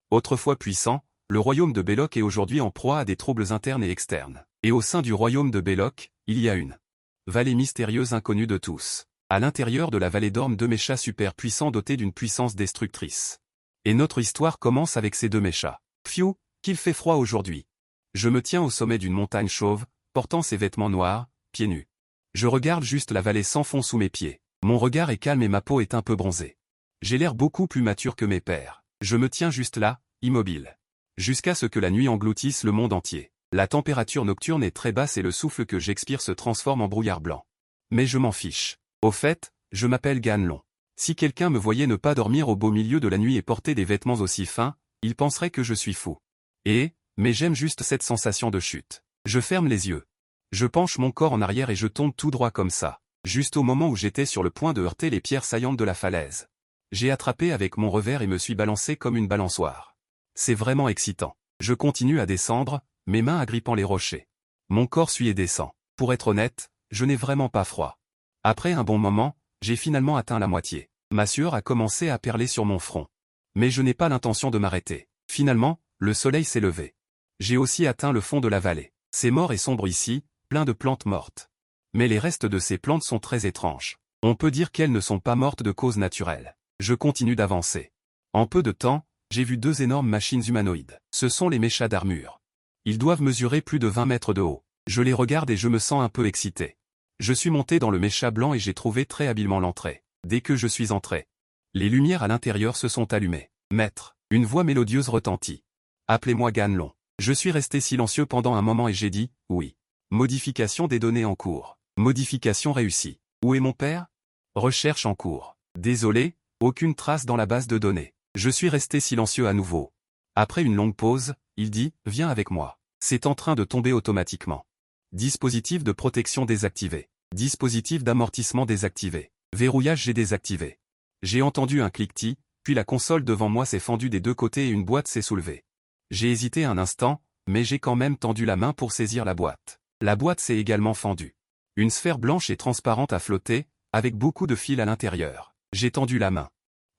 Autrefois puissant, le royaume de Belloc est aujourd'hui en proie à des troubles internes et externes. Et au sein du royaume de Belloc, il y a une vallée mystérieuse inconnue de tous. À l'intérieur de la vallée dorment deux méchas super puissants dotés d'une puissance destructrice. Et notre histoire commence avec ces deux méchas. Pfiou, qu'il fait froid aujourd'hui. Je me tiens au sommet d'une montagne chauve, portant ses vêtements noirs, pieds nus. Je regarde juste la vallée sans fond sous mes pieds. Mon regard est calme et ma peau est un peu bronzée. J'ai l'air beaucoup plus mature que mes pères. Je me tiens juste là, immobile. Jusqu'à ce que la nuit engloutisse le monde entier. La température nocturne est très basse et le souffle que j'expire se transforme en brouillard blanc. Mais je m'en fiche. Au fait, je m'appelle Ganlon. Si quelqu'un me voyait ne pas dormir au beau milieu de la nuit et porter des vêtements aussi fins, il penserait que je suis fou. Mais j'aime juste cette sensation de chute. Je ferme les yeux. Je penche mon corps en arrière et je tombe tout droit comme ça, juste au moment où j'étais sur le point de heurter les pierres saillantes de la falaise. J'ai attrapé avec mon revers et me suis balancé comme une balançoire. C'est vraiment excitant. Je continue à descendre, mes mains agrippant les rochers. Mon corps suit et descend. Pour être honnête, je n'ai vraiment pas froid. Après un bon moment, j'ai finalement atteint la moitié. Ma sueur a commencé à perler sur mon front. Mais je n'ai pas l'intention de m'arrêter. Finalement, le soleil s'est levé. J'ai aussi atteint le fond de la vallée. C'est mort et sombre ici, plein de plantes mortes. Mais les restes de ces plantes sont très étranges. On peut dire qu'elles ne sont pas mortes de cause naturelle. Je continue d'avancer. En peu de temps, j'ai vu deux énormes machines humanoïdes. Ce sont les méchas d'armure. Ils doivent mesurer plus de 20 mètres de haut. Je les regarde et je me sens un peu excité. Je suis monté dans le mécha blanc et j'ai trouvé très habilement l'entrée. Dès que je suis entré, les lumières à l'intérieur se sont allumées. Maître, une voix mélodieuse retentit. Appelez-moi Ganlon. Je suis resté silencieux pendant un moment et j'ai dit, oui. Modification des données en cours. Modification réussie. Où est mon père? Recherche en cours. Désolé, aucune trace dans la base de données. Je suis resté silencieux à nouveau. Après une longue pause, il dit, viens avec moi. C'est en train de tomber automatiquement. Dispositif de protection désactivé. Dispositif d'amortissement désactivé. Verrouillage j'ai désactivé. J'ai entendu un cliquetis, puis la console devant moi s'est fendue des deux côtés et une boîte s'est soulevée. J'ai hésité un instant, mais j'ai quand même tendu la main pour saisir la boîte. La boîte s'est également fendue. Une sphère blanche et transparente a flotté, avec beaucoup de fils à l'intérieur. J'ai tendu la main.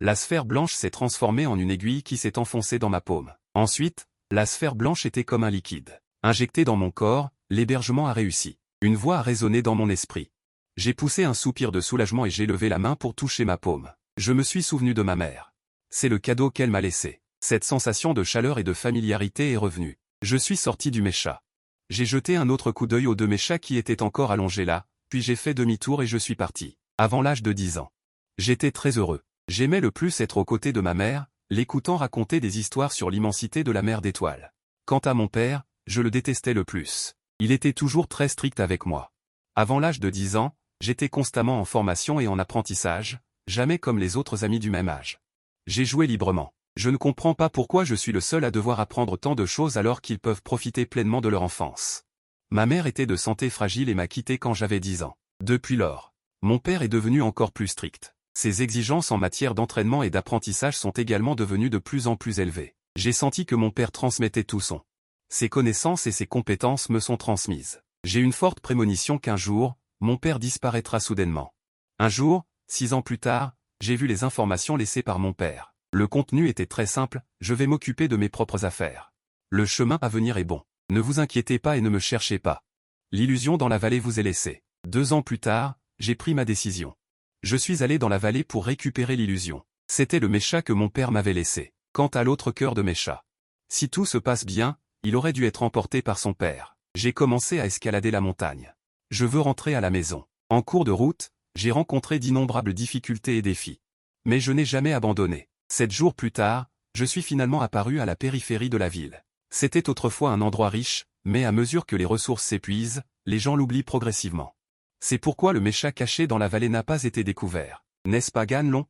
La sphère blanche s'est transformée en une aiguille qui s'est enfoncée dans ma paume. Ensuite, la sphère blanche était comme un liquide. Injecté dans mon corps, l'hébergement a réussi. Une voix a résonné dans mon esprit. J'ai poussé un soupir de soulagement et j'ai levé la main pour toucher ma paume. Je me suis souvenu de ma mère. C'est le cadeau qu'elle m'a laissé. Cette sensation de chaleur et de familiarité est revenue. Je suis sorti du mécha. J'ai jeté un autre coup d'œil aux deux méchas qui étaient encore allongés là, puis j'ai fait demi-tour et je suis parti. Avant l'âge de 10 ans. J'étais très heureux. J'aimais le plus être aux côtés de ma mère, l'écoutant raconter des histoires sur l'immensité de la mer d'étoiles. Quant à mon père, je le détestais le plus. Il était toujours très strict avec moi. Avant l'âge de 10 ans, j'étais constamment en formation et en apprentissage, jamais comme les autres amis du même âge. J'ai joué librement. Je ne comprends pas pourquoi je suis le seul à devoir apprendre tant de choses alors qu'ils peuvent profiter pleinement de leur enfance. Ma mère était de santé fragile et m'a quitté quand j'avais 10 ans. Depuis lors, mon père est devenu encore plus strict. Ses exigences en matière d'entraînement et d'apprentissage sont également devenues de plus en plus élevées. J'ai senti que mon père transmettait tout son. Ses connaissances et ses compétences me sont transmises. J'ai une forte prémonition qu'un jour, mon père disparaîtra soudainement. Un jour, 6 ans plus tard, j'ai vu les informations laissées par mon père. Le contenu était très simple, je vais m'occuper de mes propres affaires. Le chemin à venir est bon. Ne vous inquiétez pas et ne me cherchez pas. L'illusion dans la vallée vous est laissée. 2 ans plus tard, j'ai pris ma décision. Je suis allé dans la vallée pour récupérer l'illusion. C'était le mécha que mon père m'avait laissé. Quant à l'autre cœur de mécha. Si tout se passe bien, il aurait dû être emporté par son père. J'ai commencé à escalader la montagne. Je veux rentrer à la maison. En cours de route, j'ai rencontré d'innombrables difficultés et défis. Mais je n'ai jamais abandonné. 7 jours plus tard, je suis finalement apparu à la périphérie de la ville. C'était autrefois un endroit riche, mais à mesure que les ressources s'épuisent, les gens l'oublient progressivement. C'est pourquoi le mécha caché dans la vallée n'a pas été découvert. N'est-ce pas Ganlon?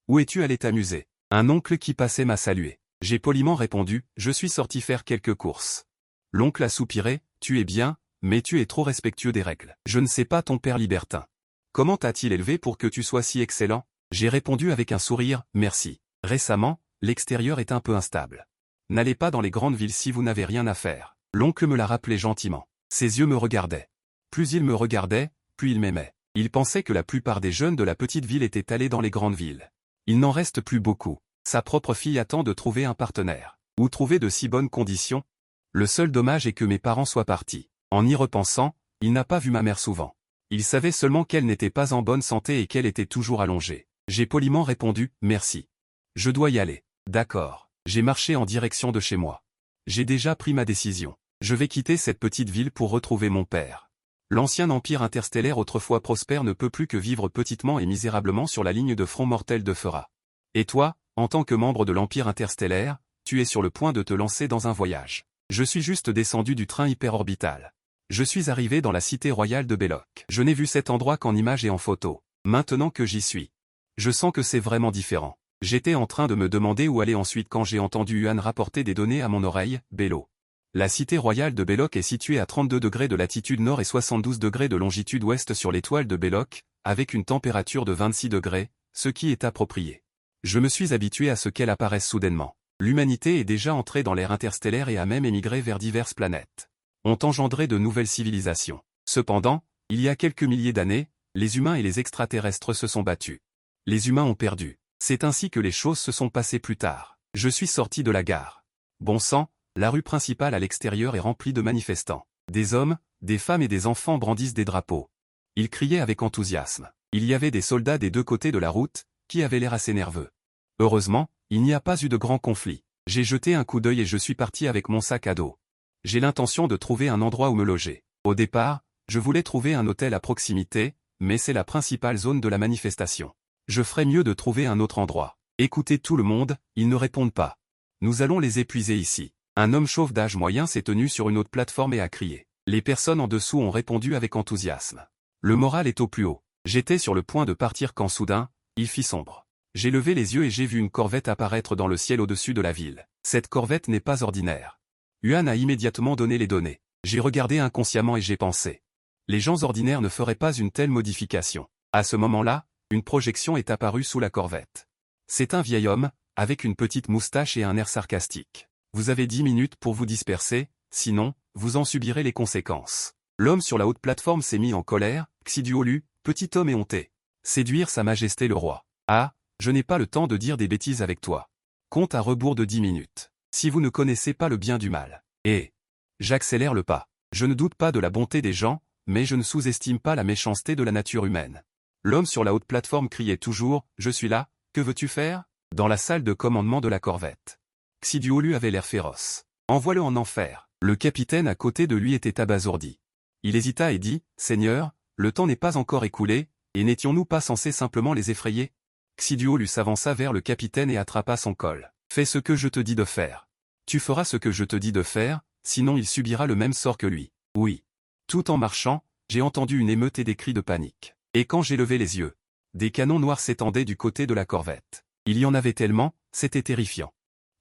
Où es-tu allé t'amuser? Un oncle qui passait m'a salué. J'ai poliment répondu, je suis sorti faire quelques courses. L'oncle a soupiré, tu es bien, mais tu es trop respectueux des règles. Je ne sais pas ton père libertin. Comment t'a-t-il élevé pour que tu sois si excellent? J'ai répondu avec un sourire, merci. Récemment, l'extérieur est un peu instable. N'allez pas dans les grandes villes si vous n'avez rien à faire. L'oncle me l'a rappelé gentiment. Ses yeux me regardaient. Plus il me regardait, plus il m'aimait. Il pensait que la plupart des jeunes de la petite ville étaient allés dans les grandes villes. Il n'en reste plus beaucoup. Sa propre fille attend de trouver un partenaire. Où trouver de si bonnes conditions? Le seul dommage est que mes parents soient partis. En y repensant, il n'a pas vu ma mère souvent. Il savait seulement qu'elle n'était pas en bonne santé et qu'elle était toujours allongée. J'ai poliment répondu, merci. Je dois y aller. D'accord. J'ai marché en direction de chez moi. J'ai déjà pris ma décision. Je vais quitter cette petite ville pour retrouver mon père. L'ancien empire interstellaire autrefois prospère ne peut plus que vivre petitement et misérablement sur la ligne de front mortel de Fera. Et toi, en tant que membre de l'empire interstellaire, tu es sur le point de te lancer dans un voyage. Je suis juste descendu du train hyperorbital. Je suis arrivé dans la cité royale de Belloc. Je n'ai vu cet endroit qu'en images et en photos. Maintenant que j'y suis, je sens que c'est vraiment différent. J'étais en train de me demander où aller ensuite quand j'ai entendu Yuan rapporter des données à mon oreille, Bello. La cité royale de Belloc est située à 32 degrés de latitude nord et 72 degrés de longitude ouest sur l'étoile de Belloc, avec une température de 26 degrés, ce qui est approprié. Je me suis habitué à ce qu'elle apparaisse soudainement. L'humanité est déjà entrée dans l'ère interstellaire et a même émigré vers diverses planètes. Ont engendré de nouvelles civilisations. Cependant, il y a quelques milliers d'années, les humains et les extraterrestres se sont battus. Les humains ont perdu. C'est ainsi que les choses se sont passées plus tard. Je suis sorti de la gare. Bon sang, la rue principale à l'extérieur est remplie de manifestants. Des hommes, des femmes et des enfants brandissent des drapeaux. Ils criaient avec enthousiasme. Il y avait des soldats des deux côtés de la route, qui avaient l'air assez nerveux. Heureusement, il n'y a pas eu de grand conflit. J'ai jeté un coup d'œil et je suis parti avec mon sac à dos. J'ai l'intention de trouver un endroit où me loger. Au départ, je voulais trouver un hôtel à proximité, mais c'est la principale zone de la manifestation. Je ferais mieux de trouver un autre endroit. Écoutez tout le monde, ils ne répondent pas. Nous allons les épuiser ici. Un homme chauve d'âge moyen s'est tenu sur une autre plateforme et a crié. Les personnes en dessous ont répondu avec enthousiasme. Le moral est au plus haut. J'étais sur le point de partir quand soudain, il fit sombre. J'ai levé les yeux et j'ai vu une corvette apparaître dans le ciel au-dessus de la ville. Cette corvette n'est pas ordinaire. Yuan a immédiatement donné les données. J'ai regardé inconsciemment et j'ai pensé. Les gens ordinaires ne feraient pas une telle modification. À ce moment-là, une projection est apparue sous la corvette. C'est un vieil homme, avec une petite moustache et un air sarcastique. Vous avez 10 minutes pour vous disperser, sinon, vous en subirez les conséquences. L'homme sur la haute plateforme s'est mis en colère, Xiduolu, petit homme éhonté. Séduire sa majesté le roi. Ah, je n'ai pas le temps de dire des bêtises avec toi. Compte à rebours de 10 minutes. Si vous ne connaissez pas le bien du mal. Et j'accélère le pas. Je ne doute pas de la bonté des gens, mais je ne sous-estime pas la méchanceté de la nature humaine. L'homme sur la haute plateforme criait toujours, « Je suis là, que veux-tu faire ?» dans la salle de commandement de la corvette. Xiduolu avait l'air féroce. « Envoie-le en enfer. » Le capitaine à côté de lui était abasourdi. Il hésita et dit, « Seigneur, le temps n'est pas encore écoulé, et n'étions-nous pas censés simplement les effrayer ?» Xiduolu s'avança vers le capitaine et attrapa son col. « Fais ce que je te dis de faire. Tu feras ce que je te dis de faire, sinon il subira le même sort que lui. » Oui. Tout en marchant, j'ai entendu une émeute et des cris de panique. Et quand j'ai levé les yeux, des canons noirs s'étendaient du côté de la corvette. Il y en avait tellement, c'était terrifiant.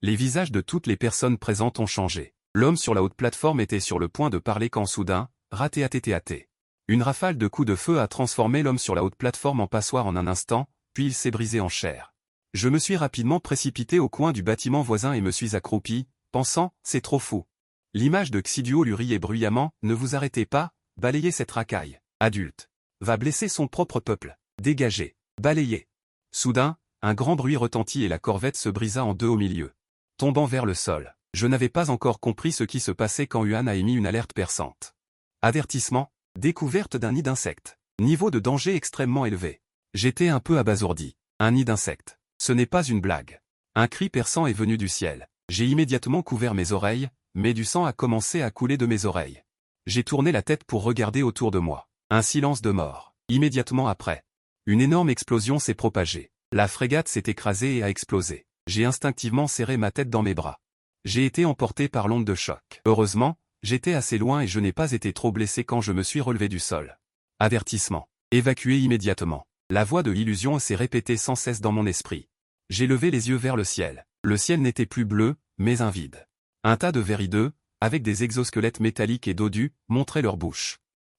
Les visages de toutes les personnes présentes ont changé. L'homme sur la haute plateforme était sur le point de parler quand soudain, raté-até-té-até. Une rafale de coups de feu a transformé l'homme sur la haute plateforme en passoire en un instant, puis il s'est brisé en chair. Je me suis rapidement précipité au coin du bâtiment voisin et me suis accroupi, pensant, c'est trop fou. L'image de Xiduolu lui riait bruyamment, ne vous arrêtez pas, balayez cette racaille. Adulte. Va blesser son propre peuple. Dégagez. Balayez. Soudain, un grand bruit retentit et la corvette se brisa en deux au milieu. Tombant vers le sol. Je n'avais pas encore compris ce qui se passait quand Yuan a émis une alerte perçante. Avertissement. Découverte d'un nid d'insectes. Niveau de danger extrêmement élevé. J'étais un peu abasourdi. Un nid d'insectes. Ce n'est pas une blague. Un cri perçant est venu du ciel. J'ai immédiatement couvert mes oreilles, mais du sang a commencé à couler de mes oreilles. J'ai tourné la tête pour regarder autour de moi. Un silence de mort. Immédiatement après, une énorme explosion s'est propagée. La frégate s'est écrasée et a explosé. J'ai instinctivement serré ma tête dans mes bras. J'ai été emporté par l'onde de choc. Heureusement, j'étais assez loin et je n'ai pas été trop blessé quand je me suis relevé du sol. Avertissement. Évacué immédiatement. La voix de l'illusion s'est répétée sans cesse dans mon esprit. J'ai levé les yeux vers le ciel. Le ciel n'était plus bleu, mais un vide. Un tas de vers hideux, avec des exosquelettes métalliques et dodus, montraient leur bouche.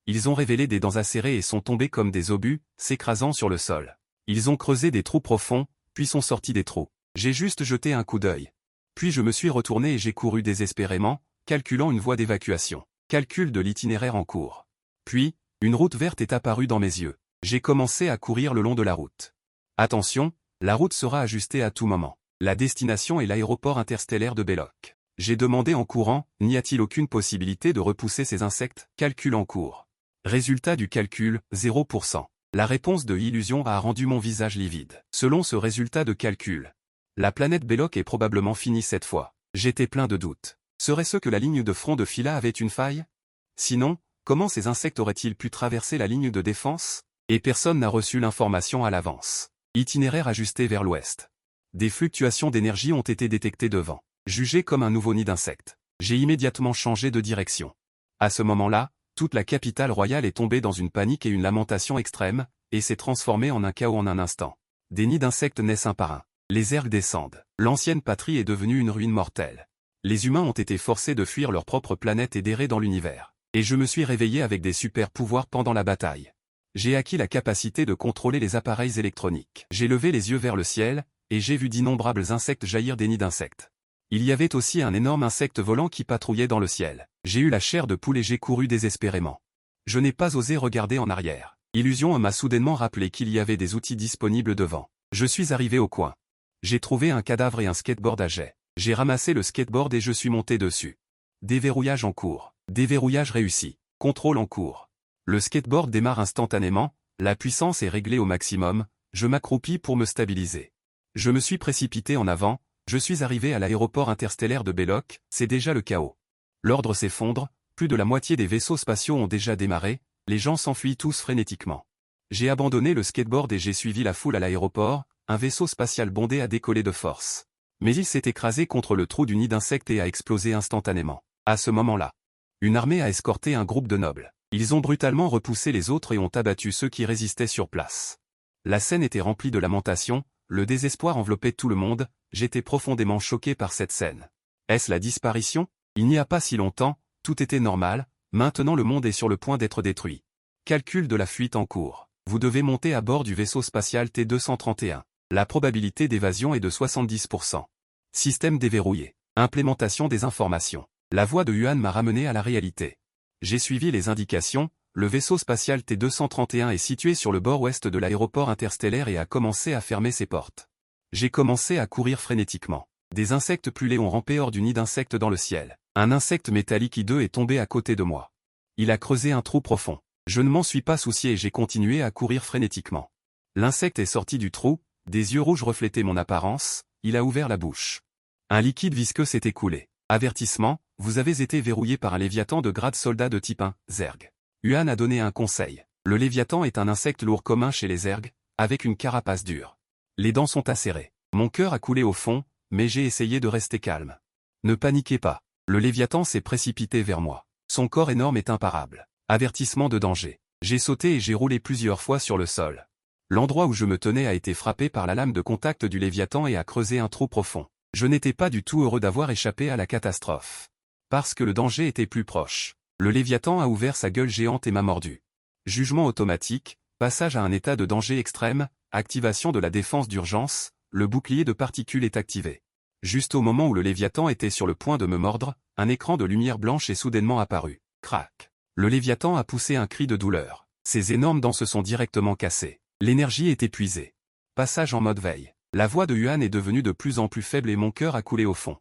Ils ont révélé des dents acérées et sont tombés comme des obus, s'écrasant sur le sol. Ils ont creusé des trous profonds, puis sont sortis des trous. J'ai juste jeté un coup d'œil. Puis je me suis retourné et j'ai couru désespérément, calculant une voie d'évacuation. Calcul de l'itinéraire en cours. Puis, une route verte est apparue dans mes yeux. J'ai commencé à courir le long de la route. Attention, la route sera ajustée à tout moment. La destination est l'aéroport interstellaire de Belloc. J'ai demandé en courant, n'y a-t-il aucune possibilité de repousser ces insectes? Calcul en cours. Résultat du calcul, 0%. La réponse de Illusion a rendu mon visage livide. Selon ce résultat de calcul, la planète Belloc est probablement finie cette fois. J'étais plein de doutes. Serait-ce que la ligne de front de Phyla avait une faille? Sinon, comment ces insectes auraient-ils pu traverser la ligne de défense? Et personne n'a reçu l'information à l'avance. Itinéraire ajusté vers l'ouest. Des fluctuations d'énergie ont été détectées devant. Jugé comme un nouveau nid d'insectes. J'ai immédiatement changé de direction. À ce moment-là, toute la capitale royale est tombée dans une panique et une lamentation extrême, et s'est transformée en un chaos en un instant. Des nids d'insectes naissent un par un. Les ergs descendent. L'ancienne patrie est devenue une ruine mortelle. Les humains ont été forcés de fuir leur propre planète et d'errer dans l'univers. Et je me suis réveillé avec des super pouvoirs pendant la bataille. J'ai acquis la capacité de contrôler les appareils électroniques. J'ai levé les yeux vers le ciel, et j'ai vu d'innombrables insectes jaillir des nids d'insectes. Il y avait aussi un énorme insecte volant qui patrouillait dans le ciel. J'ai eu la chair de poule et j'ai couru désespérément. Je n'ai pas osé regarder en arrière. Illusion m'a soudainement rappelé qu'il y avait des outils disponibles devant. Je suis arrivé au coin. J'ai trouvé un cadavre et un skateboard à jet. J'ai ramassé le skateboard et je suis monté dessus. Déverrouillage en cours. Déverrouillage réussi. Contrôle en cours. Le skateboard démarre instantanément, la puissance est réglée au maximum, je m'accroupis pour me stabiliser. Je me suis précipité en avant, je suis arrivé à l'aéroport interstellaire de Belloc, c'est déjà le chaos. L'ordre s'effondre, plus de la moitié des vaisseaux spatiaux ont déjà démarré, les gens s'enfuient tous frénétiquement. J'ai abandonné le skateboard et j'ai suivi la foule à l'aéroport, un vaisseau spatial bondé a décollé de force. Mais il s'est écrasé contre le trou du nid d'insectes et a explosé instantanément. À ce moment-là, une armée a escorté un groupe de nobles. Ils ont brutalement repoussé les autres et ont abattu ceux qui résistaient sur place. La scène était remplie de lamentations, le désespoir enveloppait tout le monde, j'étais profondément choqué par cette scène. Est-ce la disparition? Il n'y a pas si longtemps, tout était normal, maintenant le monde est sur le point d'être détruit. Calcul de la fuite en cours. Vous devez monter à bord du vaisseau spatial T-231. La probabilité d'évasion est de 70%. Système déverrouillé. Implémentation des informations. La voix de Yuan m'a ramené à la réalité. J'ai suivi les indications, le vaisseau spatial T-231 est situé sur le bord ouest de l'aéroport interstellaire et a commencé à fermer ses portes. J'ai commencé à courir frénétiquement. Des insectes plulés ont rampé hors du nid d'insectes dans le ciel. Un insecte métallique hideux est tombé à côté de moi. Il a creusé un trou profond. Je ne m'en suis pas soucié et j'ai continué à courir frénétiquement. L'insecte est sorti du trou, des yeux rouges reflétaient mon apparence, il a ouvert la bouche. Un liquide visqueux s'est écoulé. Avertissement, vous avez été verrouillé par un léviathan de grade soldat de type 1, Zerg. Yuan a donné un conseil. Le léviathan est un insecte lourd commun chez les Zergs, avec une carapace dure. Les dents sont acérées. Mon cœur a coulé au fond, mais j'ai essayé de rester calme. Ne paniquez pas. Le léviathan s'est précipité vers moi. Son corps énorme est imparable. Avertissement de danger. J'ai sauté et j'ai roulé plusieurs fois sur le sol. L'endroit où je me tenais a été frappé par la lame de contact du léviathan et a creusé un trou profond. Je n'étais pas du tout heureux d'avoir échappé à la catastrophe. Parce que le danger était plus proche. Le léviathan a ouvert sa gueule géante et m'a mordu. Jugement automatique, passage à un état de danger extrême, activation de la défense d'urgence, le bouclier de particules est activé. Juste au moment où le léviathan était sur le point de me mordre, un écran de lumière blanche est soudainement apparu. Crac. Le léviathan a poussé un cri de douleur. Ses énormes dents se sont directement cassées. L'énergie est épuisée. Passage en mode veille. La voix de Yuan est devenue de plus en plus faible et mon cœur a coulé au fond.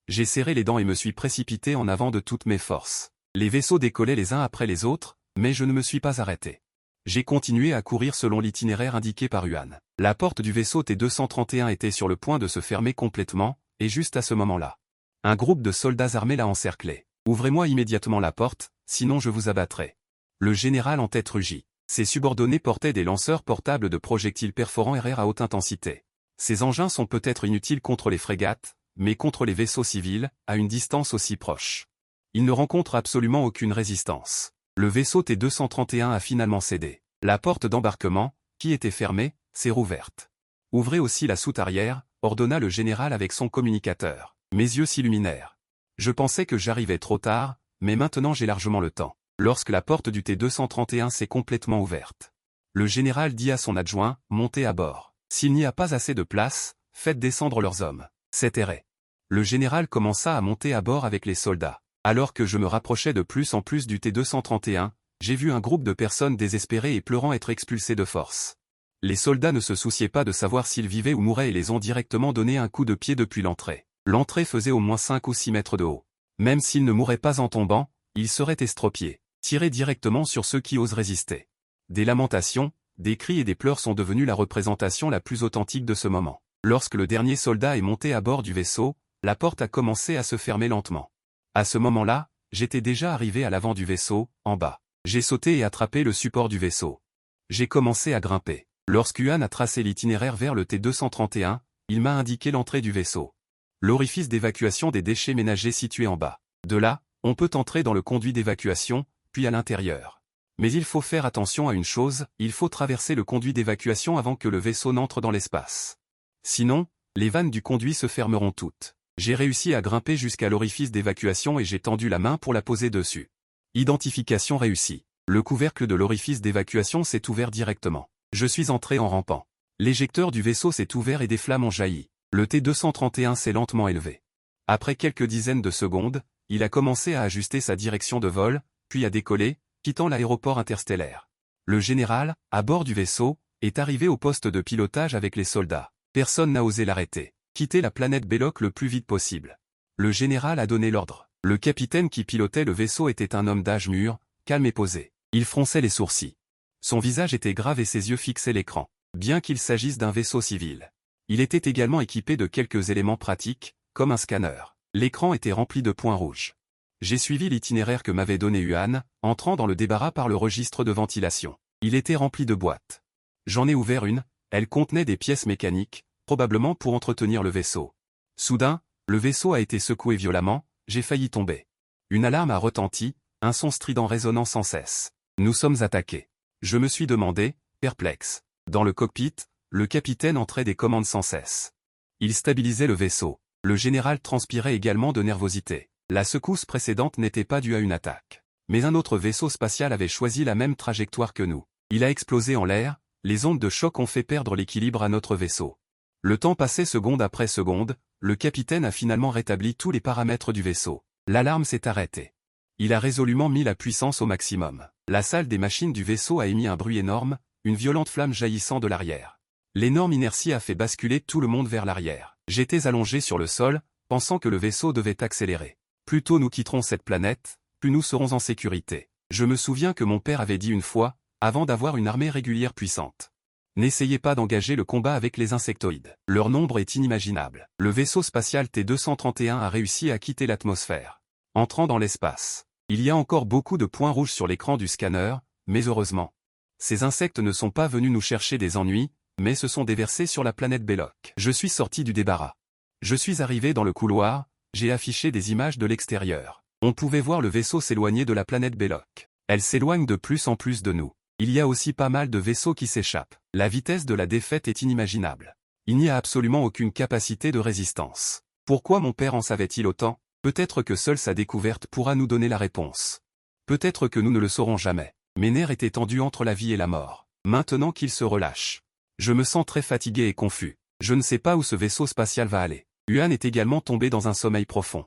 J'ai serré les dents et me suis précipité en avant de toutes mes forces. Les vaisseaux décollaient les uns après les autres, mais je ne me suis pas arrêté. J'ai continué à courir selon l'itinéraire indiqué par Yuan. La porte du vaisseau T-231 était sur le point de se fermer complètement, et juste à ce moment-là, un groupe de soldats armés l'a encerclé. Ouvrez-moi immédiatement la porte, sinon je vous abattrai. Le général en tête rugit. Ses subordonnés portaient des lanceurs portables de projectiles perforants RR à haute intensité. Ces engins sont peut-être inutiles contre les frégates, mais contre les vaisseaux civils, à une distance aussi proche. Ils ne rencontrent absolument aucune résistance. Le vaisseau T-231 a finalement cédé. La porte d'embarquement, qui était fermée, s'est rouverte. Ouvrez aussi la soute arrière, ordonna le général avec son communicateur. Mes yeux s'illuminèrent. Je pensais que j'arrivais trop tard, mais maintenant j'ai largement le temps. Lorsque la porte du T-231 s'est complètement ouverte, le général dit à son adjoint, montez à bord. S'il n'y a pas assez de place, faites descendre leurs hommes. C'est erré. Le général commença à monter à bord avec les soldats. Alors que je me rapprochais de plus en plus du T-231, j'ai vu un groupe de personnes désespérées et pleurant être expulsées de force. Les soldats ne se souciaient pas de savoir s'ils vivaient ou mouraient et les ont directement donné un coup de pied depuis l'entrée. L'entrée faisait au moins 5 ou 6 mètres de haut. Même s'ils ne mouraient pas en tombant, ils seraient estropiés, tirés directement sur ceux qui osent résister. Des lamentations, des cris et des pleurs sont devenus la représentation la plus authentique de ce moment. Lorsque le dernier soldat est monté à bord du vaisseau, la porte a commencé à se fermer lentement. À ce moment-là, j'étais déjà arrivé à l'avant du vaisseau, en bas. J'ai sauté et attrapé le support du vaisseau. J'ai commencé à grimper. Lorsqu'Huan a tracé l'itinéraire vers le T-231, il m'a indiqué l'entrée du vaisseau. L'orifice d'évacuation des déchets ménagers situé en bas. De là, on peut entrer dans le conduit d'évacuation, puis à l'intérieur. Mais il faut faire attention à une chose, il faut traverser le conduit d'évacuation avant que le vaisseau n'entre dans l'espace. Sinon, les vannes du conduit se fermeront toutes. J'ai réussi à grimper jusqu'à l'orifice d'évacuation et j'ai tendu la main pour la poser dessus. Identification réussie. Le couvercle de l'orifice d'évacuation s'est ouvert directement. Je suis entré en rampant. L'éjecteur du vaisseau s'est ouvert et des flammes ont jailli. Le T-231 s'est lentement élevé. Après quelques dizaines de secondes, il a commencé à ajuster sa direction de vol, puis à décoller, quittant l'aéroport interstellaire. Le général, à bord du vaisseau, est arrivé au poste de pilotage avec les soldats. Personne n'a osé l'arrêter. Quitter la planète Belloc le plus vite possible. Le général a donné l'ordre. Le capitaine qui pilotait le vaisseau était un homme d'âge mûr, calme et posé. Il fronçait les sourcils. Son visage était grave et ses yeux fixaient l'écran. Bien qu'il s'agisse d'un vaisseau civil. Il était également équipé de quelques éléments pratiques, comme un scanner. L'écran était rempli de points rouges. J'ai suivi l'itinéraire que m'avait donné Huan, entrant dans le débarras par le registre de ventilation. Il était rempli de boîtes. J'en ai ouvert une, elle contenait des pièces mécaniques, probablement pour entretenir le vaisseau. Soudain, le vaisseau a été secoué violemment, j'ai failli tomber. Une alarme a retenti, un son strident résonnant sans cesse. Nous sommes attaqués. Je me suis demandé, perplexe. Dans le cockpit, le capitaine entrait des commandes sans cesse. Il stabilisait le vaisseau. Le général transpirait également de nervosité. La secousse précédente n'était pas due à une attaque. Mais un autre vaisseau spatial avait choisi la même trajectoire que nous. Il a explosé en l'air, les ondes de choc ont fait perdre l'équilibre à notre vaisseau. Le temps passait seconde après seconde, le capitaine a finalement rétabli tous les paramètres du vaisseau. L'alarme s'est arrêtée. Il a résolument mis la puissance au maximum. La salle des machines du vaisseau a émis un bruit énorme, une violente flamme jaillissant de l'arrière. L'énorme inertie a fait basculer tout le monde vers l'arrière. J'étais allongé sur le sol, pensant que le vaisseau devait accélérer. Plus tôt nous quitterons cette planète, plus nous serons en sécurité. Je me souviens que mon père avait dit une fois, avant d'avoir une armée régulière puissante. N'essayez pas d'engager le combat avec les insectoïdes. Leur nombre est inimaginable. Le vaisseau spatial T-231 a réussi à quitter l'atmosphère. Entrant dans l'espace. Il y a encore beaucoup de points rouges sur l'écran du scanner, mais heureusement. Ces insectes ne sont pas venus nous chercher des ennuis, mais se sont déversés sur la planète Belloc. Je suis sorti du débarras. Je suis arrivé dans le couloir, j'ai affiché des images de l'extérieur. On pouvait voir le vaisseau s'éloigner de la planète Belloc. Elle s'éloigne de plus en plus de nous. Il y a aussi pas mal de vaisseaux qui s'échappent. La vitesse de la défaite est inimaginable. Il n'y a absolument aucune capacité de résistance. Pourquoi mon père en savait-il autant? Peut-être que seule sa découverte pourra nous donner la réponse. Peut-être que nous ne le saurons jamais. Mes nerfs étaient tendus entre la vie et la mort. Maintenant qu'il se relâche. Je me sens très fatigué et confus. Je ne sais pas où ce vaisseau spatial va aller. Huan est également tombé dans un sommeil profond.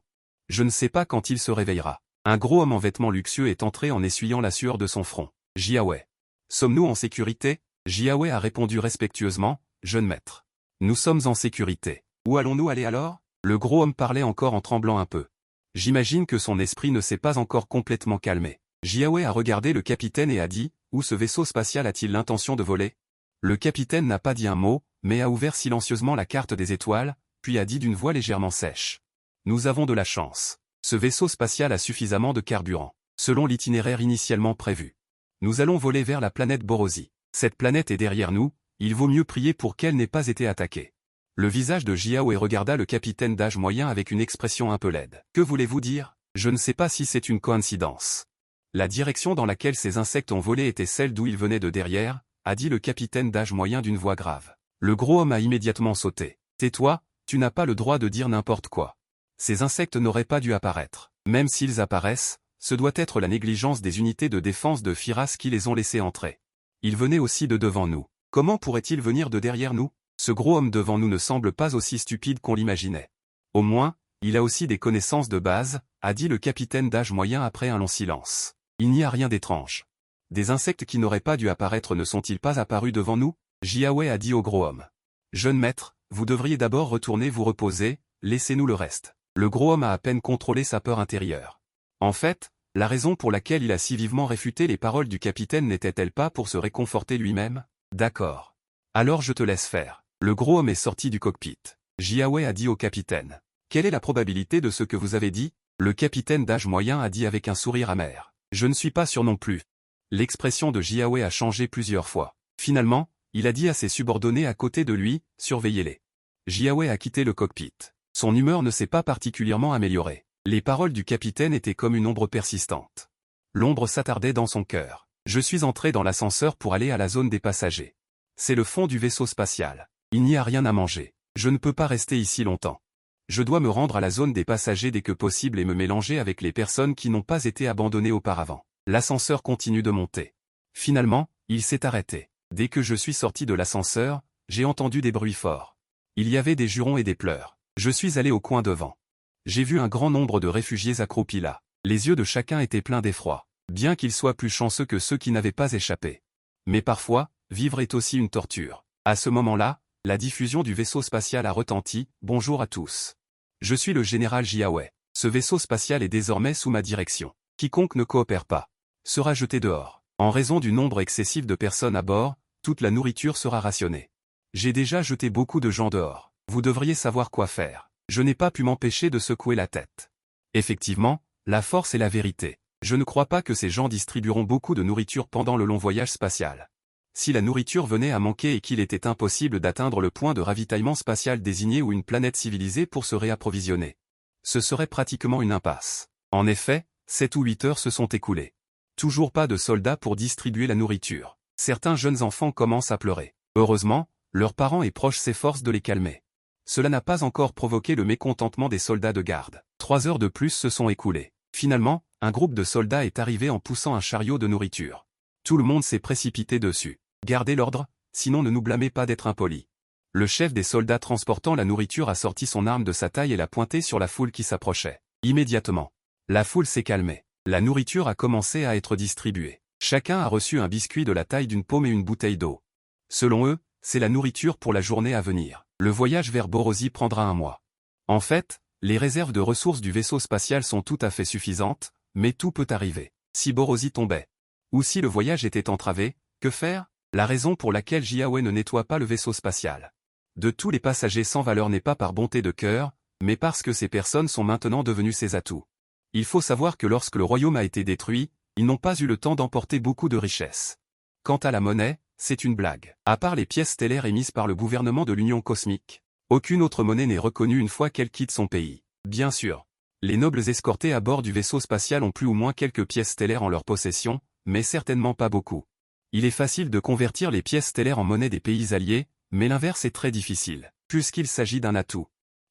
Je ne sais pas quand il se réveillera. Un gros homme en vêtements luxueux est entré en essuyant la sueur de son front. Jiawei. Sommes-nous en sécurité? Jiawei a répondu respectueusement, jeune maître. Nous sommes en sécurité. Où allons-nous aller alors? Le gros homme parlait encore en tremblant un peu. J'imagine que son esprit ne s'est pas encore complètement calmé. Jiawei a regardé le capitaine et a dit, où ce vaisseau spatial a-t-il l'intention de voler? Le capitaine n'a pas dit un mot, mais a ouvert silencieusement la carte des étoiles, puis a dit d'une voix légèrement sèche. Nous avons de la chance. Ce vaisseau spatial a suffisamment de carburant, selon l'itinéraire initialement prévu. Nous allons voler vers la planète Borosi. Cette planète est derrière nous, il vaut mieux prier pour qu'elle n'ait pas été attaquée. Le visage de Jiawei regarda le capitaine d'âge moyen avec une expression un peu laide. Que voulez-vous dire? Je ne sais pas si c'est une coïncidence. La direction dans laquelle ces insectes ont volé était celle d'où ils venaient de derrière, a dit le capitaine d'âge moyen d'une voix grave. Le gros homme a immédiatement sauté. Tais-toi, tu n'as pas le droit de dire n'importe quoi. Ces insectes n'auraient pas dû apparaître. Même s'ils apparaissent, ce doit être la négligence des unités de défense de Firas qui les ont laissés entrer. Ils venaient aussi de devant nous. Comment pourraient-ils venir de derrière nous? Ce gros homme devant nous ne semble pas aussi stupide qu'on l'imaginait. Au moins, il a aussi des connaissances de base, a dit le capitaine d'âge moyen après un long silence. Il n'y a rien d'étrange. Des insectes qui n'auraient pas dû apparaître ne sont-ils pas apparus devant nous? Jiawei a dit au gros homme. Jeune maître, vous devriez d'abord retourner vous reposer, laissez-nous le reste. Le gros homme a à peine contrôlé sa peur intérieure. En fait, la raison pour laquelle il a si vivement réfuté les paroles du capitaine n'était-elle pas pour se réconforter lui-même? D'accord. Alors je te laisse faire. Le gros homme est sorti du cockpit. Jiawei a dit au capitaine. Quelle est la probabilité de ce que vous avez dit? Le capitaine d'âge moyen a dit avec un sourire amer. Je ne suis pas sûr non plus. L'expression de Jiawei a changé plusieurs fois. Finalement, il a dit à ses subordonnés à côté de lui, surveillez-les. Jiawei a quitté le cockpit. Son humeur ne s'est pas particulièrement améliorée. Les paroles du capitaine étaient comme une ombre persistante. L'ombre s'attardait dans son cœur. Je suis entré dans l'ascenseur pour aller à la zone des passagers. C'est le fond du vaisseau spatial. Il n'y a rien à manger. Je ne peux pas rester ici longtemps. Je dois me rendre à la zone des passagers dès que possible et me mélanger avec les personnes qui n'ont pas été abandonnées auparavant. L'ascenseur continue de monter. Finalement, il s'est arrêté. Dès que je suis sorti de l'ascenseur, j'ai entendu des bruits forts. Il y avait des jurons et des pleurs. Je suis allé au coin devant. J'ai vu un grand nombre de réfugiés accroupis là. Les yeux de chacun étaient pleins d'effroi, bien qu'ils soient plus chanceux que ceux qui n'avaient pas échappé. Mais parfois, vivre est aussi une torture. À ce moment-là, la diffusion du vaisseau spatial a retenti. Bonjour à tous. Je suis le général Jiawei. Ce vaisseau spatial est désormais sous ma direction. Quiconque ne coopère pas sera jeté dehors. En raison du nombre excessif de personnes à bord, toute la nourriture sera rationnée. J'ai déjà jeté beaucoup de gens dehors. Vous devriez savoir quoi faire. Je n'ai pas pu m'empêcher de secouer la tête. Effectivement, la force est la vérité. Je ne crois pas que ces gens distribueront beaucoup de nourriture pendant le long voyage spatial. Si la nourriture venait à manquer et qu'il était impossible d'atteindre le point de ravitaillement spatial désigné ou une planète civilisée pour se réapprovisionner, ce serait pratiquement une impasse. En effet, 7 ou 8 heures se sont écoulées. Toujours pas de soldats pour distribuer la nourriture. Certains jeunes enfants commencent à pleurer. Heureusement, leurs parents et proches s'efforcent de les calmer. Cela n'a pas encore provoqué le mécontentement des soldats de garde. 3 heures de plus se sont écoulées. Finalement, un groupe de soldats est arrivé en poussant un chariot de nourriture. Tout le monde s'est précipité dessus. Gardez l'ordre, sinon ne nous blâmez pas d'être impolis. Le chef des soldats transportant la nourriture a sorti son arme de sa taille et l'a pointée sur la foule qui s'approchait. Immédiatement, la foule s'est calmée. La nourriture a commencé à être distribuée. Chacun a reçu un biscuit de la taille d'une paume et une bouteille d'eau. Selon eux, c'est la nourriture pour la journée à venir. Le voyage vers Borosi prendra 1 mois. En fait, les réserves de ressources du vaisseau spatial sont tout à fait suffisantes, mais tout peut arriver. Si Borosi tombait, ou si le voyage était entravé, que faire? La raison pour laquelle Jiawei ne nettoie pas le vaisseau spatial. De tous les passagers sans valeur n'est pas par bonté de cœur, mais parce que ces personnes sont maintenant devenues ses atouts. Il faut savoir que lorsque le royaume a été détruit, ils n'ont pas eu le temps d'emporter beaucoup de richesses. Quant à la monnaie, c'est une blague. À part les pièces stellaires émises par le gouvernement de l'Union cosmique, aucune autre monnaie n'est reconnue une fois qu'elle quitte son pays. Bien sûr, les nobles escortés à bord du vaisseau spatial ont plus ou moins quelques pièces stellaires en leur possession, mais certainement pas beaucoup. Il est facile de convertir les pièces stellaires en monnaie des pays alliés, mais l'inverse est très difficile, puisqu'il s'agit d'un atout.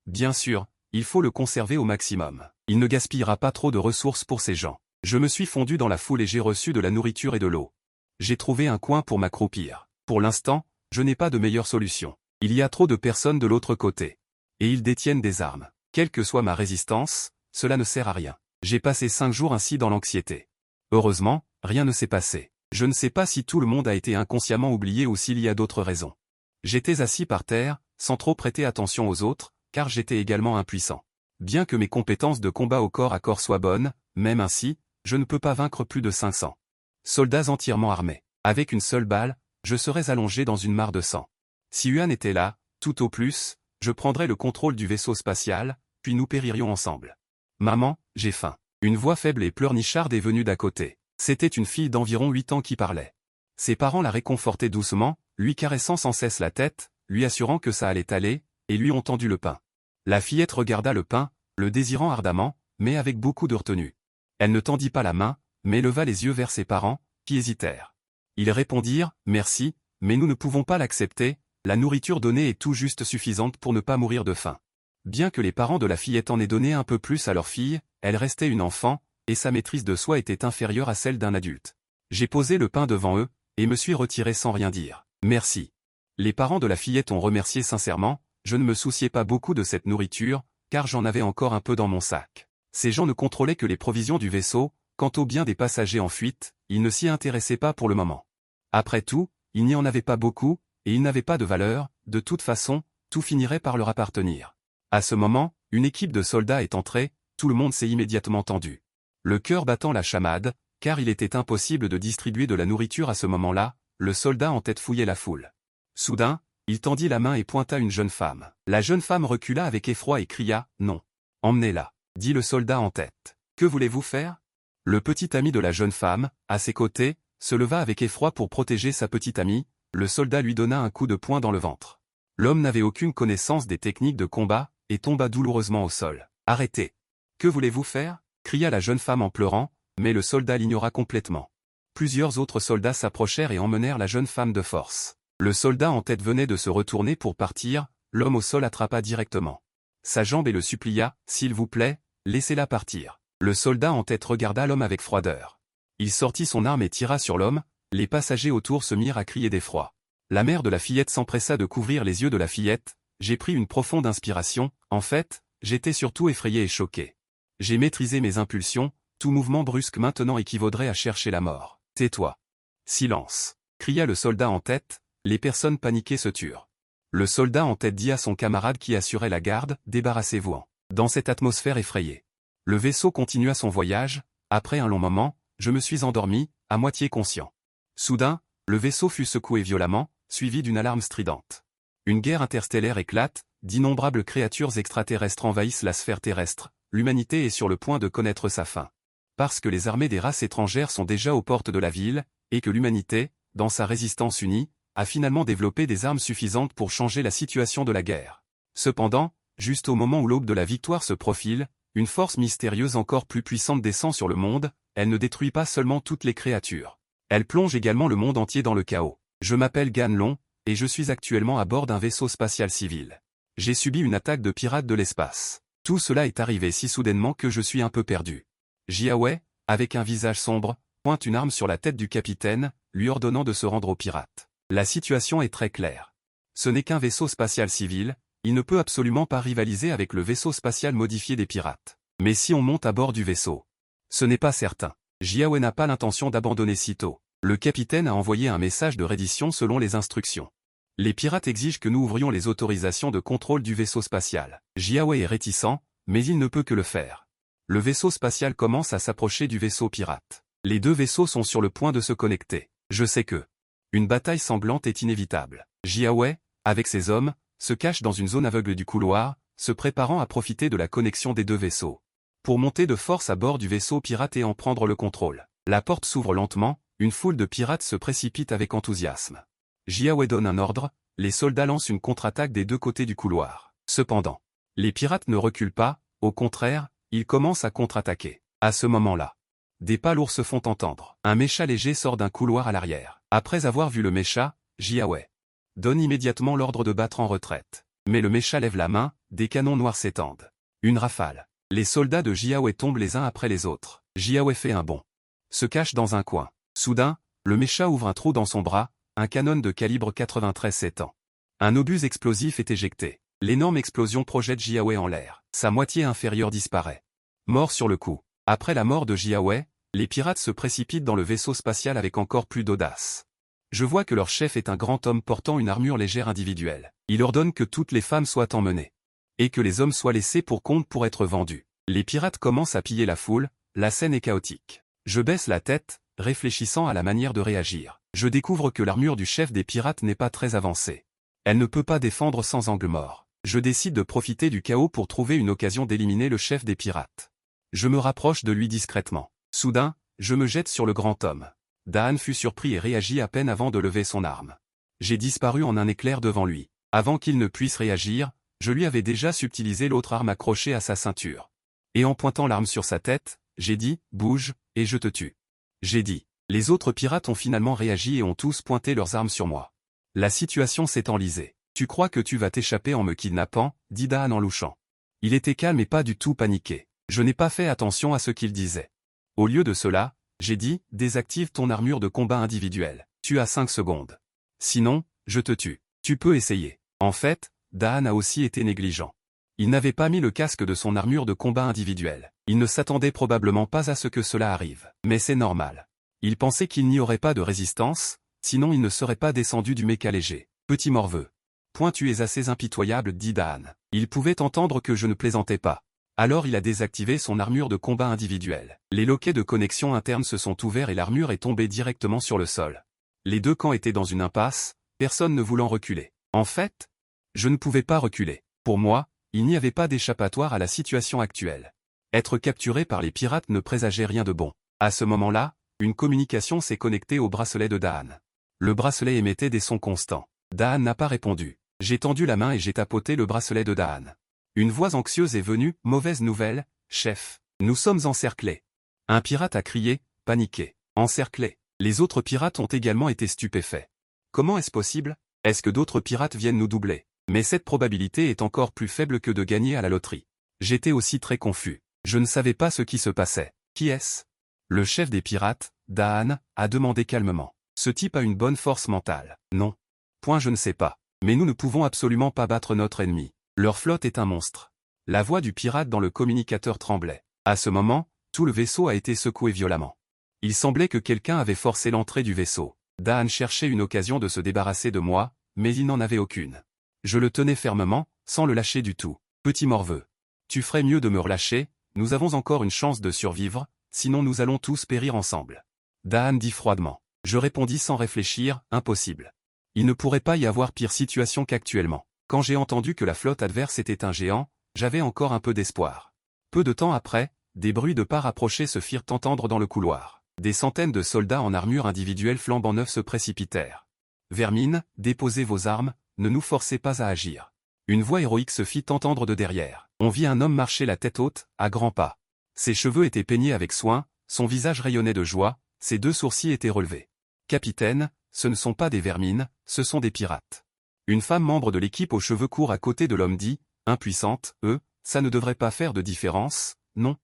Bien sûr, il faut le conserver au maximum. Il ne gaspillera pas trop de ressources pour ces gens. Je me suis fondu dans la foule et j'ai reçu de la nourriture et de l'eau. J'ai trouvé un coin pour m'accroupir. Pour l'instant, je n'ai pas de meilleure solution. Il y a trop de personnes de l'autre côté. Et ils détiennent des armes. Quelle que soit ma résistance, cela ne sert à rien. J'ai passé 5 jours ainsi dans l'anxiété. Heureusement, rien ne s'est passé. Je ne sais pas si tout le monde a été inconsciemment oublié ou s'il y a d'autres raisons. J'étais assis par terre, sans trop prêter attention aux autres, car j'étais également impuissant. Bien que mes compétences de combat au corps à corps soient bonnes, même ainsi, je ne peux pas vaincre plus de 500 soldats entièrement armés. Avec une seule balle, je serais allongé dans une mare de sang. Si Yuan était là, tout au plus, je prendrais le contrôle du vaisseau spatial, puis nous péririons ensemble. Maman, j'ai faim. Une voix faible et pleurnicharde est venue d'à côté. C'était une fille d'environ 8 ans qui parlait. Ses parents la réconfortaient doucement, lui caressant sans cesse la tête, lui assurant que ça allait aller, et lui ont tendu le pain. La fillette regarda le pain, le désirant ardemment, mais avec beaucoup de retenue. Elle ne tendit pas la main, mais leva les yeux vers ses parents, qui hésitèrent. Ils répondirent, « Merci, mais nous ne pouvons pas l'accepter, la nourriture donnée est tout juste suffisante pour ne pas mourir de faim. » Bien que les parents de la fillette en aient donné un peu plus à leur fille, elle restait une enfant, et sa maîtrise de soi était inférieure à celle d'un adulte. J'ai posé le pain devant eux, et me suis retiré sans rien dire. « Merci. » Les parents de la fillette ont remercié sincèrement, je ne me souciais pas beaucoup de cette nourriture, car j'en avais encore un peu dans mon sac. Ces gens ne contrôlaient que les provisions du vaisseau, quant au bien des passagers en fuite, ils ne s'y intéressaient pas pour le moment. Après tout, il n'y en avait pas beaucoup, et ils n'avaient pas de valeur, de toute façon, tout finirait par leur appartenir. À ce moment, une équipe de soldats est entrée, tout le monde s'est immédiatement tendu. Le cœur battant la chamade, car il était impossible de distribuer de la nourriture à ce moment-là, le soldat en tête fouillait la foule. Soudain, il tendit la main et pointa une jeune femme. La jeune femme recula avec effroi et cria « Non. Emmenez-la » dit le soldat en tête. « Que voulez-vous faire » Le petit ami de la jeune femme, à ses côtés, se leva avec effroi pour protéger sa petite amie, le soldat lui donna un coup de poing dans le ventre. L'homme n'avait aucune connaissance des techniques de combat, et tomba douloureusement au sol. « Arrêtez ! Que voulez-vous faire » cria la jeune femme en pleurant, mais le soldat l'ignora complètement. Plusieurs autres soldats s'approchèrent et emmenèrent la jeune femme de force. Le soldat en tête venait de se retourner pour partir, l'homme au sol attrapa directement sa jambe et le supplia, « S'il vous plaît, laissez-la partir. » Le soldat en tête regarda l'homme avec froideur. Il sortit son arme et tira sur l'homme, les passagers autour se mirent à crier d'effroi. La mère de la fillette s'empressa de couvrir les yeux de la fillette. « J'ai pris une profonde inspiration, en fait, j'étais surtout effrayé et choqué. J'ai maîtrisé mes impulsions, tout mouvement brusque maintenant équivaudrait à chercher la mort. Tais-toi. » « Silence » cria le soldat en tête, les personnes paniquées se turent. Le soldat en tête dit à son camarade qui assurait la garde, « Débarrassez-vous-en. » Dans cette atmosphère effrayée. Le vaisseau continua son voyage, après un long moment, je me suis endormi, à moitié conscient. Soudain, le vaisseau fut secoué violemment, suivi d'une alarme stridente. Une guerre interstellaire éclate, d'innombrables créatures extraterrestres envahissent la sphère terrestre, l'humanité est sur le point de connaître sa fin. Parce que les armées des races étrangères sont déjà aux portes de la ville, et que l'humanité, dans sa résistance unie, a finalement développé des armes suffisantes pour changer la situation de la guerre. Cependant, juste au moment où l'aube de la victoire se profile, une force mystérieuse encore plus puissante descend sur le monde, elle ne détruit pas seulement toutes les créatures. Elle plonge également le monde entier dans le chaos. Je m'appelle Ganlon, et je suis actuellement à bord d'un vaisseau spatial civil. J'ai subi une attaque de pirates de l'espace. Tout cela est arrivé si soudainement que je suis un peu perdu. Jiawei, avec un visage sombre, pointe une arme sur la tête du capitaine, lui ordonnant de se rendre aux pirates. La situation est très claire. Ce n'est qu'un vaisseau spatial civil, il ne peut absolument pas rivaliser avec le vaisseau spatial modifié des pirates. Mais si on monte à bord du vaisseau, ce n'est pas certain. Jiawei n'a pas l'intention d'abandonner sitôt. Le capitaine a envoyé un message de reddition selon les instructions. Les pirates exigent que nous ouvrions les autorisations de contrôle du vaisseau spatial. Jiawei est réticent, mais il ne peut que le faire. Le vaisseau spatial commence à s'approcher du vaisseau pirate. Les deux vaisseaux sont sur le point de se connecter. Je sais que une bataille sanglante est inévitable. Jiawei, avec ses hommes, se cache dans une zone aveugle du couloir, se préparant à profiter de la connexion des deux vaisseaux. Pour monter de force à bord du vaisseau pirate et en prendre le contrôle. La porte s'ouvre lentement, une foule de pirates se précipite avec enthousiasme. Jiawei donne un ordre, les soldats lancent une contre-attaque des deux côtés du couloir. Cependant, les pirates ne reculent pas, au contraire, ils commencent à contre-attaquer. À ce moment-là, des pas lourds se font entendre. Un mécha léger sort d'un couloir à l'arrière. Après avoir vu le mécha, Jiawei donne immédiatement l'ordre de battre en retraite. Mais le mécha lève la main, des canons noirs s'étendent. Une rafale. Les soldats de Jiawei tombent les uns après les autres. Jiawei fait un bond. Se cache dans un coin. Soudain, le mécha ouvre un trou dans son bras, un canon de calibre 93 s'étend. Un obus explosif est éjecté. L'énorme explosion projette Jiawei en l'air. Sa moitié inférieure disparaît. Mort sur le coup. Après la mort de Jiawei, les pirates se précipitent dans le vaisseau spatial avec encore plus d'audace. Je vois que leur chef est un grand homme portant une armure légère individuelle. Il ordonne que toutes les femmes soient emmenées. Et que les hommes soient laissés pour compte pour être vendus. Les pirates commencent à piller la foule, la scène est chaotique. Je baisse la tête, réfléchissant à la manière de réagir. Je découvre que l'armure du chef des pirates n'est pas très avancée. Elle ne peut pas défendre sans angle mort. Je décide de profiter du chaos pour trouver une occasion d'éliminer le chef des pirates. Je me rapproche de lui discrètement. Soudain, je me jette sur le grand homme. Daan fut surpris et réagit à peine avant de lever son arme. J'ai disparu en un éclair devant lui. Avant qu'il ne puisse réagir, je lui avais déjà subtilisé l'autre arme accrochée à sa ceinture. Et en pointant l'arme sur sa tête, j'ai dit « Bouge, et je te tue ». J'ai dit. Les autres pirates ont finalement réagi et ont tous pointé leurs armes sur moi. La situation s'est enlisée. « Tu crois que tu vas t'échapper en me kidnappant » dit Daan en louchant. Il était calme et pas du tout paniqué. Je n'ai pas fait attention à ce qu'il disait. Au lieu de cela, j'ai dit « Désactive ton armure de combat individuelle. Tu as 5 secondes. Sinon, je te tue. Tu peux essayer. » En fait, Daan a aussi été négligent. Il n'avait pas mis le casque de son armure de combat individuelle. Il ne s'attendait probablement pas à ce que cela arrive. Mais c'est normal. Il pensait qu'il n'y aurait pas de résistance, sinon il ne serait pas descendu du méca léger. Petit morveux. Point tu es assez impitoyable, dit Daan. Il pouvait entendre que je ne plaisantais pas. Alors il a désactivé son armure de combat individuelle. Les loquets de connexion interne se sont ouverts et l'armure est tombée directement sur le sol. Les deux camps étaient dans une impasse, personne ne voulant reculer. En fait, je ne pouvais pas reculer. Pour moi, il n'y avait pas d'échappatoire à la situation actuelle. Être capturé par les pirates ne présageait rien de bon. À ce moment-là, une communication s'est connectée au bracelet de Daan. Le bracelet émettait des sons constants. Daan n'a pas répondu. J'ai tendu la main et j'ai tapoté le bracelet de Daan. Une voix anxieuse est venue, « Mauvaise nouvelle, chef. Nous sommes encerclés. » Un pirate a crié, paniqué. Encerclés. Les autres pirates ont également été stupéfaits. Comment est-ce possible? Est-ce que d'autres pirates viennent nous doubler? Mais cette probabilité est encore plus faible que de gagner à la loterie. J'étais aussi très confus. Je ne savais pas ce qui se passait. Qui est-ce? Le chef des pirates, Daan, a demandé calmement. Ce type a une bonne force mentale. Non. Point je ne sais pas. Mais nous ne pouvons absolument pas battre notre ennemi. Leur flotte est un monstre. La voix du pirate dans le communicateur tremblait. À ce moment, tout le vaisseau a été secoué violemment. Il semblait que quelqu'un avait forcé l'entrée du vaisseau. Daan cherchait une occasion de se débarrasser de moi, mais il n'en avait aucune. Je le tenais fermement, sans le lâcher du tout. Petit morveux. Tu ferais mieux de me relâcher, nous avons encore une chance de survivre, sinon nous allons tous périr ensemble. Daan dit froidement. Je répondis sans réfléchir, impossible. Il ne pourrait pas y avoir pire situation qu'actuellement. Quand j'ai entendu que la flotte adverse était un géant, j'avais encore un peu d'espoir. Peu de temps après, des bruits de pas rapprochés se firent entendre dans le couloir. Des centaines de soldats en armure individuelle flambant neufs se précipitèrent. Vermine, déposez vos armes, ne nous forcez pas à agir. Une voix héroïque se fit entendre de derrière. On vit un homme marcher la tête haute, à grands pas. Ses cheveux étaient peignés avec soin, son visage rayonnait de joie, ses deux sourcils étaient relevés. Capitaine, ce ne sont pas des vermines, ce sont des pirates. Une femme membre de l'équipe aux cheveux courts à côté de l'homme dit, impuissante, ça ne devrait pas faire de différence, non?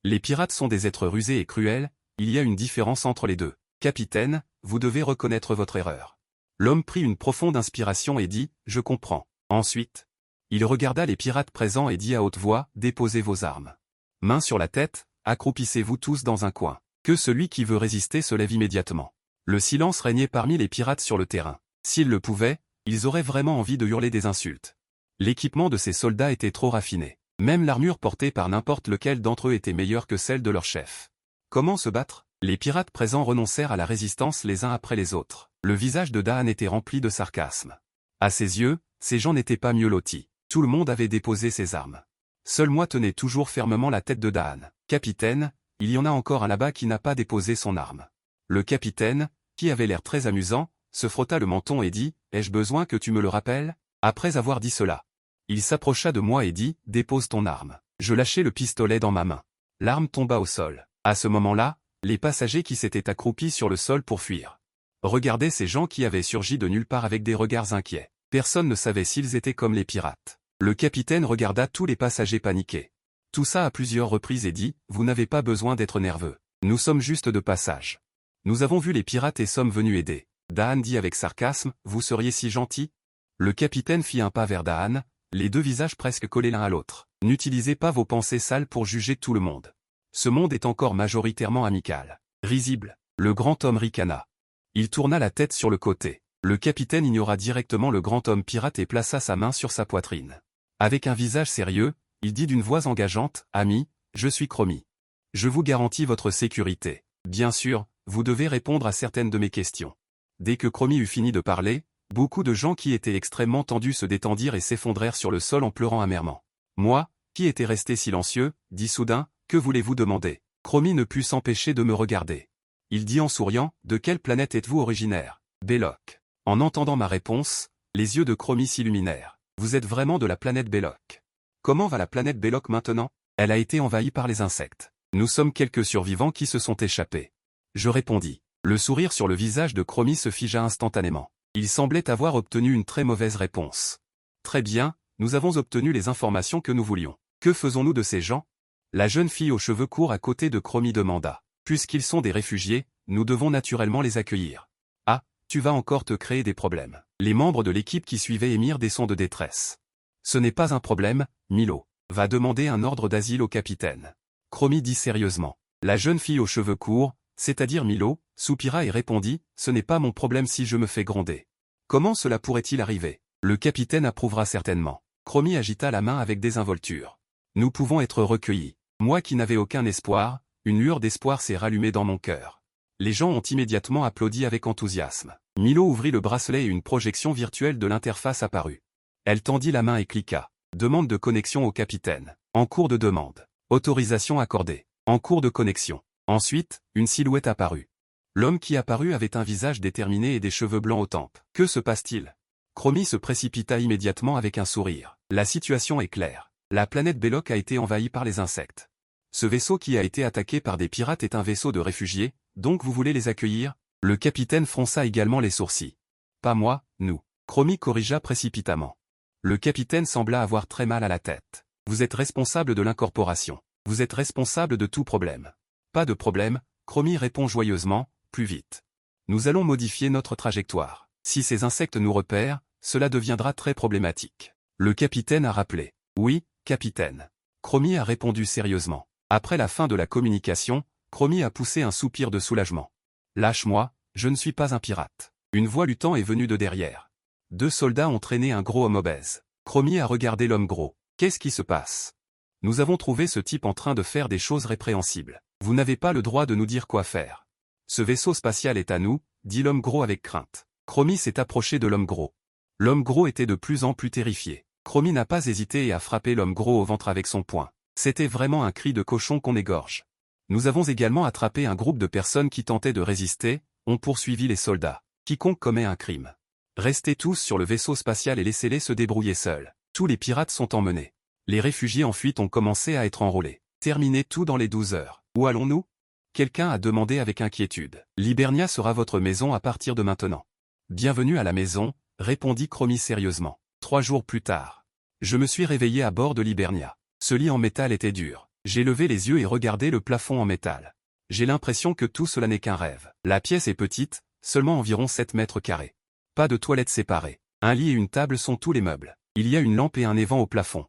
Les pirates sont des êtres rusés et cruels, il y a une différence entre les deux. Capitaine, vous devez reconnaître votre erreur. L'homme prit une profonde inspiration et dit, je comprends. Ensuite, il regarda les pirates présents et dit à haute voix, déposez vos armes. Main sur la tête, accroupissez-vous tous dans un coin. Que celui qui veut résister se lève immédiatement. Le silence régnait parmi les pirates sur le terrain. S'ils le pouvaient, ils auraient vraiment envie de hurler des insultes. L'équipement de ces soldats était trop raffiné. Même l'armure portée par n'importe lequel d'entre eux était meilleure que celle de leur chef. Comment se battre? Les pirates présents renoncèrent à la résistance les uns après les autres. Le visage de Daan était rempli de sarcasme. À ses yeux, ces gens n'étaient pas mieux lotis. Tout le monde avait déposé ses armes. Seul moi tenais toujours fermement la tête de Daan. Capitaine, il y en a encore un là-bas qui n'a pas déposé son arme. Le capitaine, qui avait l'air très amusant, se frotta le menton et dit, ai-je besoin que tu me le rappelles? Après avoir dit cela, il s'approcha de moi et dit, dépose ton arme. Je lâchai le pistolet dans ma main. L'arme tomba au sol. À ce moment-là, les passagers qui s'étaient accroupis sur le sol pour fuir regardaient ces gens qui avaient surgi de nulle part avec des regards inquiets. Personne ne savait s'ils étaient comme les pirates. Le capitaine regarda tous les passagers paniqués. Toussa à plusieurs reprises et dit, vous n'avez pas besoin d'être nerveux. Nous sommes juste de passage. Nous avons vu les pirates et sommes venus aider. Daan dit avec sarcasme, vous seriez si gentil? Le capitaine fit un pas vers Daan, les deux visages presque collés l'un à l'autre. N'utilisez pas vos pensées sales pour juger tout le monde. Ce monde est encore majoritairement amical. Risible. Le grand homme ricana. Il tourna la tête sur le côté. Le capitaine ignora directement le grand homme pirate et plaça sa main sur sa poitrine. Avec un visage sérieux, il dit d'une voix engageante, ami, je suis Chromie. Je vous garantis votre sécurité. Bien sûr, vous devez répondre à certaines de mes questions. Dès que Chromie eut fini de parler, beaucoup de gens qui étaient extrêmement tendus se détendirent et s'effondrèrent sur le sol en pleurant amèrement. Moi, qui étais resté silencieux, dis soudain, que voulez-vous demander? Chromie ne put s'empêcher de me regarder. Il dit en souriant, de quelle planète êtes-vous originaire? Belloc. En entendant ma réponse, les yeux de Chromie s'illuminèrent. Vous êtes vraiment de la planète Belloc. Comment va la planète Belloc maintenant? Elle a été envahie par les insectes. Nous sommes quelques survivants qui se sont échappés. Je répondis. Le sourire sur le visage de Chromie se figea instantanément. Il semblait avoir obtenu une très mauvaise réponse. Très bien, nous avons obtenu les informations que nous voulions. Que faisons-nous de ces gens? La jeune fille aux cheveux courts à côté de Chromie demanda. Puisqu'ils sont des réfugiés, nous devons naturellement les accueillir. Ah, tu vas encore te créer des problèmes. Les membres de l'équipe qui suivaient émirent des sons de détresse. Ce n'est pas un problème, Milo. Va demander un ordre d'asile au capitaine. Chromie dit sérieusement. La jeune fille aux cheveux courts, c'est-à-dire Milo, soupira et répondit, ce n'est pas mon problème si je me fais gronder. Comment cela pourrait-il arriver? Le capitaine approuvera certainement. Chromie agita la main avec désinvolture. Nous pouvons être recueillis. Moi qui n'avais aucun espoir, une lueur d'espoir s'est rallumée dans mon cœur. Les gens ont immédiatement applaudi avec enthousiasme. Milo ouvrit le bracelet et une projection virtuelle de l'interface apparut. Elle tendit la main et cliqua. Demande de connexion au capitaine. En cours de demande. Autorisation accordée. En cours de connexion. Ensuite, une silhouette apparut. L'homme qui apparut avait un visage déterminé et des cheveux blancs aux tempes. Que se passe-t-il? Chromie se précipita immédiatement avec un sourire. La situation est claire. La planète Belloc a été envahie par les insectes. Ce vaisseau qui a été attaqué par des pirates est un vaisseau de réfugiés, donc vous voulez les accueillir? Le capitaine fronça également les sourcils. Pas moi, nous. Chromie corrigea précipitamment. Le capitaine sembla avoir très mal à la tête. Vous êtes responsable de l'incorporation. Vous êtes responsable de tout problème. Pas de problème, Chromie répond joyeusement, plus vite. Nous allons modifier notre trajectoire. Si ces insectes nous repèrent, cela deviendra très problématique. Le capitaine a rappelé. Oui, capitaine. Chromie a répondu sérieusement. Après la fin de la communication, Chromie a poussé un soupir de soulagement. Lâche-moi, je ne suis pas un pirate. Une voix luttante est venue de derrière. 2 soldats ont traîné un gros homme obèse. Chromie a regardé l'homme gros. Qu'est-ce qui se passe? Nous avons trouvé ce type en train de faire des choses répréhensibles. Vous n'avez pas le droit de nous dire quoi faire. Ce vaisseau spatial est à nous, dit l'homme gros avec crainte. Chromie s'est approché de l'homme gros. L'homme gros était de plus en plus terrifié. Chromie n'a pas hésité et a frappé l'homme gros au ventre avec son poing. C'était vraiment un cri de cochon qu'on égorge. Nous avons également attrapé un groupe de personnes qui tentaient de résister, ont poursuivi les soldats. Quiconque commet un crime. Restez tous sur le vaisseau spatial et laissez-les se débrouiller seuls. Tous les pirates sont emmenés. Les réfugiés en fuite ont commencé à être enrôlés. Terminez tout dans les 12 heures. Où allons-nous? Quelqu'un a demandé avec inquiétude. L'Hibernia sera votre maison à partir de maintenant. Bienvenue à la maison, répondit Chromie sérieusement. 3 jours plus tard. Je me suis réveillé à bord de l'Hibernia. Ce lit en métal était dur. J'ai levé les yeux et regardé le plafond en métal. J'ai l'impression que tout cela n'est qu'un rêve. La pièce est petite, seulement environ 7 mètres carrés. Pas de toilettes séparées. Un lit et une table sont tous les meubles. Il y a une lampe et un évent au plafond.